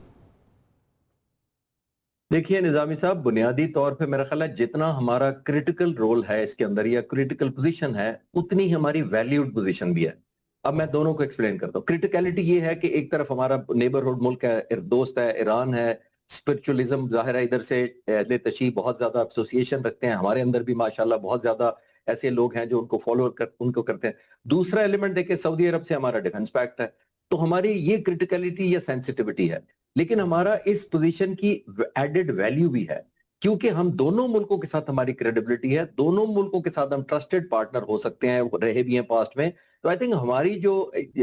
देखिए निजामी साहब, बुनियादी तौर पे मेरा ख्याल है जितना हमारा क्रिटिकल रोल है इसके अंदर या क्रिटिकल पोजीशन है, उतनी हमारी वैल्यूड पोजीशन भी है। अब मैं दोनों को एक्सप्लेन करता हूँ। क्रिटिकलिटी ये है कि एक तरफ हमारा नेबरहुड मुल्क है, दोस्त है, ईरान है, स्पिरिचुअलिज्म जाहिर है, इधर से अहले तशी बहुत ज्यादा एसोसिएशन रखते हैं, हमारे अंदर भी माशाल्लाह बहुत ज्यादा ऐसे लोग हैं जो उनको फॉलो उनको करते हैं। दूसरा एलिमेंट देखिए, सऊदी अरब से हमारा डिफेंस पैक्ट है, तो हमारी ये क्रिटिकलिटी या सेंसिटिविटी है। लेकिन हमारा इस पोजीशन की एडेड वैल्यू भी है, क्योंकि हम दोनों मुल्कों के साथ हमारी क्रेडिबिलिटी है, दोनों मुल्कों के साथ हम ट्रस्टेड पार्टनर हो सकते हैं, रहे भी हैं पास्ट में। तो आई थिंक हमारी जो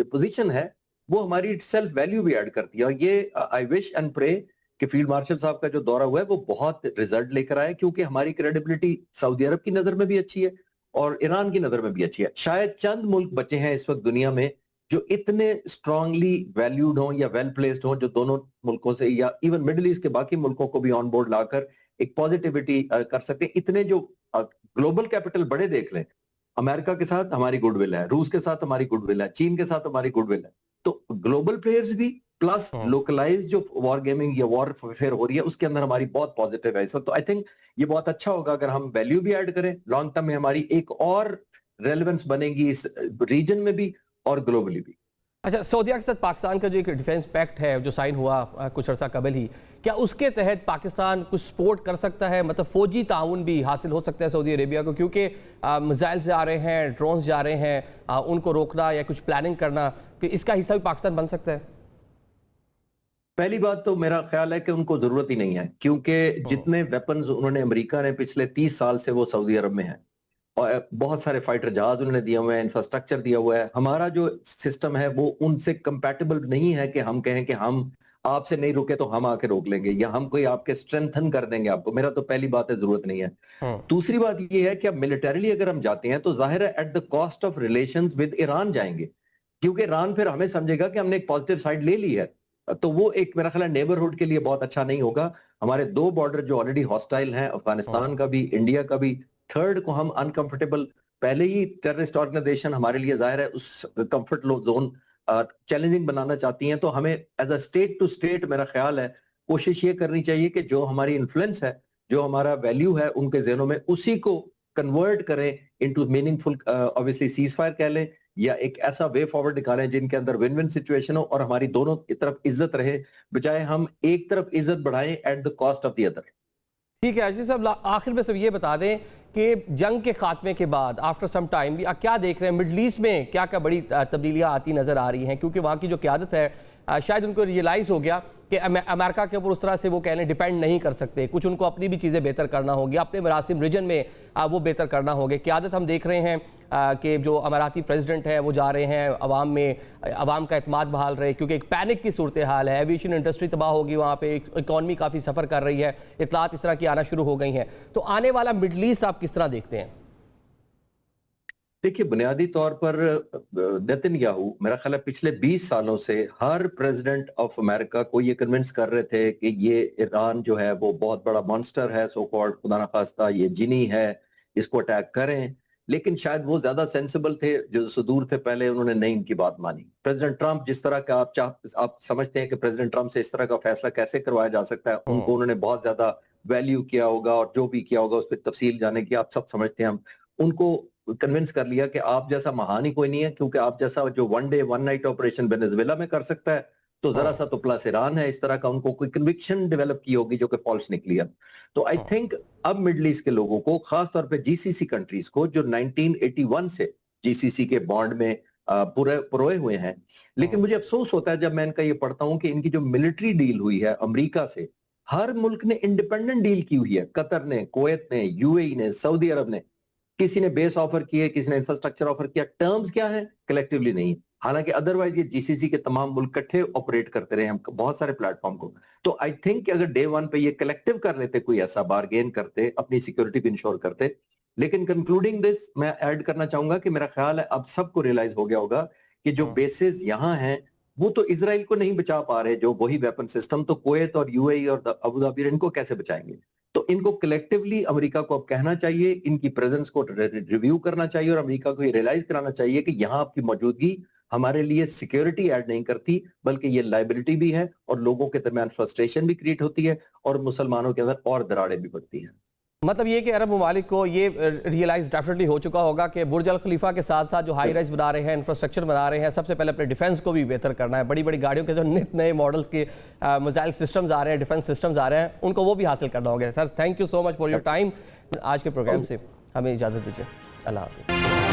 पोजीशन है वो हमारी सेल्फ वैल्यू भी ऐड करती है। और ये आई विश एंड प्रे कि फील्ड मार्शल साहब का जो दौरा हुआ है वो बहुत रिजल्ट लेकर आए, क्योंकि हमारी क्रेडिबिलिटी सऊदी अरब की नजर में भी अच्छी है और ईरान की नजर में भी अच्छी है। शायद चंद मुल्क बचे हैं इस वक्त दुनिया में जो इतने स्ट्रांगली वैल्यूड हों या वेल प्लेस्ड हों, जो दोनों मुल्कों से या इवन मिडिल ईस्ट के बाकी मुल्कों को भी ऑन बोर्ड लाकर एक पॉजिटिविटी कर सकते हैं। इतने जो ग्लोबल कैपिटल बड़े देख लें, अमेरिका के साथ हमारी गुडविल है, रूस के साथ हमारी गुडविल है, चीन के साथ हमारी गुडविल है। तो ग्लोबल प्लेयर्स भी प्लस लोकलाइज जो वॉर गेमिंग या वॉर फेयर हो रही है उसके अंदर हमारी बहुत पॉजिटिव है इस वक्त। तो आई थिंक ये बहुत अच्छा होगा अगर हम वैल्यू भी ऐड करें, लॉन्ग टर्म में हमारी एक और रेलेवेंस बनेगी इस रीजन में भी और ग्लोबली भी। अच्छा, सऊदीया के साथ पाकिस्तान का जो एक डिफेंस पैक्ट है जो साइन हुआ कुछ अर्सा कबल ही, क्या उसके तहत पाकिस्तान कुछ सपोर्ट कर सकता है? मतलब फौजी ताउन भी हासिल हो सकता है सऊदी अरेबिया को, क्योंकि मिसाइल्स जा रहे हैं, ड्रोन्स जा रहे हैं, उनको रोकना या कुछ प्लानिंग करना, कि इसका हिस्सा भी पाकिस्तान बन सकता है? पहली बात तो मेरा ख्याल है कि उनको जरूरत ही नहीं है, क्योंकि जितने वेपन्स उन्होंने, अमेरिका ने पिछले 30 साल से वो सऊदी अरब में है, और बहुत सारे फाइटर जहाज उन्होंने दिए हुए हैं, इंफ्रास्ट्रक्चर दिया हुआ है। हमारा जो सिस्टम है वो उनसे कंपैटिबल नहीं है कि हम कहें कि हम आपसे नहीं रुके तो हम आके रोक लेंगे या हम कोई आपके स्ट्रेंथन कर देंगे आपको। मेरा तो पहली बात है, जरूरत नहीं है। दूसरी बात ये है कि अब मिलिटरीली अगर हम जाते हैं तो जाहिर है at the cost of relations with Iran जाएंगे, क्योंकि ईरान फिर हमें समझेगा कि हमने एक पॉजिटिव साइड ले ली है। तो वो एक मेरा ख्याल है नेबरहुड के लिए बहुत अच्छा नहीं होगा। हमारे दो बॉर्डर जो ऑलरेडी हॉस्टाइल हैं, अफगानिस्तान का भी, इंडिया का भी, थर्ड को हम अनकंफर्टेबल, पहले ही टेररिस्ट ऑर्गेनाइजेशन हमारे लिए जाहिर है उस कंफर्ट जोन चैलेंजिंग बनाना चाहती हैं। तो हमें as a state to state मेरा ख्याल है कोशिश ये करनी चाहिए कि जो हमारी इन्फ्लुएंस है, जो हमारा वैल्यू है उनके ज़हनों में, उसी को कन्वर्ट करें into meaningful obviously cease fire कह लें, या एक ऐसा वे फॉरवर्ड निकालें जिनके अंदर विन विन सिचुएशन हो और हमारी दोनों तरफ इज्जत रहे, बजाय हम एक तरफ इज्जत बढ़ाएं at the cost of the other. ठीक है आशीष साहब, आखिर में सब ये बता दें कि जंग के खात्मे के बाद आफ्टर सम टाइम भी क्या देख रहे हैं मिडल ईस्ट में, क्या क्या बड़ी तब्दीलियां आती नजर आ रही हैं? क्योंकि वहाँ की जो क़यादत है शायद उनको रियलाइज़ हो गया कि अमेरिका के ऊपर उस तरह से वो कहने डिपेंड नहीं कर सकते, कुछ उनको अपनी भी चीज़ें बेहतर करना होगी, अपने मरासिम रीजन में वो बेहतर करना होगी। क़यादत हम देख रहे हैं कि जो अमाराती प्रेसिडेंट है वो जा रहे हैं अवाम का एतमाद बहाल रहे, क्योंकि एक पैनिक की सूरत हाल है, एविएशन इंडस्ट्री तबाह होगी, वहाँ पे इकॉनमी काफ़ी सफ़र कर रही है, इतलात इस तरह की आना शुरू हो गई हैं। तो आने वाला मिडल ईस्ट आप किस तरह देखते हैं? देखिए, बुनियादी तौर पर नेतन्याहू मेरा ख्याल है पिछले 20 सालों से हर प्रेसिडेंट ऑफ अमेरिका को ये कन्विंस कर रहे थे कि ये ईरान जो है वो बहुत बड़ा मॉन्स्टर है, सो कॉल्ड खुदा ना खास्ता ये जिनी है, इसको अटैक करें। लेकिन शायद वो ज्यादा सेंसिबल थे जो सुदूर थे पहले, उन्होंने नहीं इनकी बात मानी। प्रेसिडेंट ट्रंप जिस तरह का आप समझते हैं कि प्रेसिडेंट ट्रंप से इस तरह का फैसला कैसे करवाया जा सकता है, उनको उन्होंने बहुत ज्यादा वैल्यू किया होगा और जो भी किया होगा उस पर तफसील जाने की आप सब समझते हैं। हम उनको कन्विंस कर लिया कि आप जैसा महान ही कोई नहीं है, क्योंकि आप जैसा जो one day one night operation Venezuela में कर सकता है, तो जरा सा तो प्लस ईरान है। इस तरह का उनको कोई कन्विक्शन डेवलप की होगी जो कि फॉल्स निकली है। तो आई थिंक अब मिडल ईस्ट के लोगों को, खासतौर पे जीसीसी कंट्रीज को, जो 1981 से जीसीसी के बॉन्ड में पुरोए हुए हैं, लेकिन मुझे अफसोस होता है जब मैं इनका ये पढ़ता हूं कि इनकी जो मिलिट्री डील हुई है अमेरिका से, हर मुल्क ने इंडिपेंडेंट डील की हुई है। कतर ने, कुवैत ने, यूएई ने, सऊदी अरब ने, किसी ने बेस ऑफर किए, किसी ने इंफ्रास्ट्रक्चर ऑफर किया। टर्म्स क्या है? कलेक्टिवली नहीं। हालांकि अदरवाइज ये जीसीसी के तमाम मुल्क इकट्ठे ऑपरेट करते रहे हम बहुत सारे प्लेटफॉर्म को। तो आई थिंक अगर डे वन पे ये कलेक्टिव कर लेते, कोई ऐसा बार्गेन करते, अपनी सिक्योरिटी भी इंश्योर करते। लेकिन कंक्लूडिंग दिस, मैं ऐड करना चाहूंगा कि मेरा ख्याल है अब सबको रियलाइज हो गया होगा कि जो बेसिस यहाँ हैं वो तो इजराइल को नहीं बचा पा रहे, जो वही वेपन सिस्टम, तो कुवैत और यूएई और अबू धाबी इनको कैसे बचाएंगे? तो इनको कलेक्टिवली अमेरिका को अब कहना चाहिए, इनकी प्रेजेंस को रिव्यू करना चाहिए और अमेरिका को ये रियलाइज कराना चाहिए कि यहाँ आपकी मौजूदगी हमारे लिए सिक्योरिटी ऐड नहीं करती, बल्कि ये लाइबिलिटी भी है और लोगों के दरमियान फ्रस्ट्रेशन भी क्रिएट होती है और मुसलमानों के अंदर और दरारें भी बढ़ती हैं। मतलब ये कि अरब ममालिक को ये रियलाइज डेफिनेटली हो चुका होगा कि बुर्ज अल खलीफा के साथ साथ जो हाई राइज बना रहे हैं, इंफ्रास्ट्रक्चर बना रहे हैं, सबसे पहले अपने डिफेंस को भी बेहतर करना है। बड़ी बड़ी गाड़ियों के जो नित नए मॉडल्स के मिसाइल सिस्टम्स आ रहे हैं, डिफेंस सिस्टम्स आ रहे हैं, उनको वो भी हासिल करना होगा। Sir, thank you so much for your time. आज के प्रोग्राम से हमें इजाज़त दीजिए। अल्लाह हाफिज़।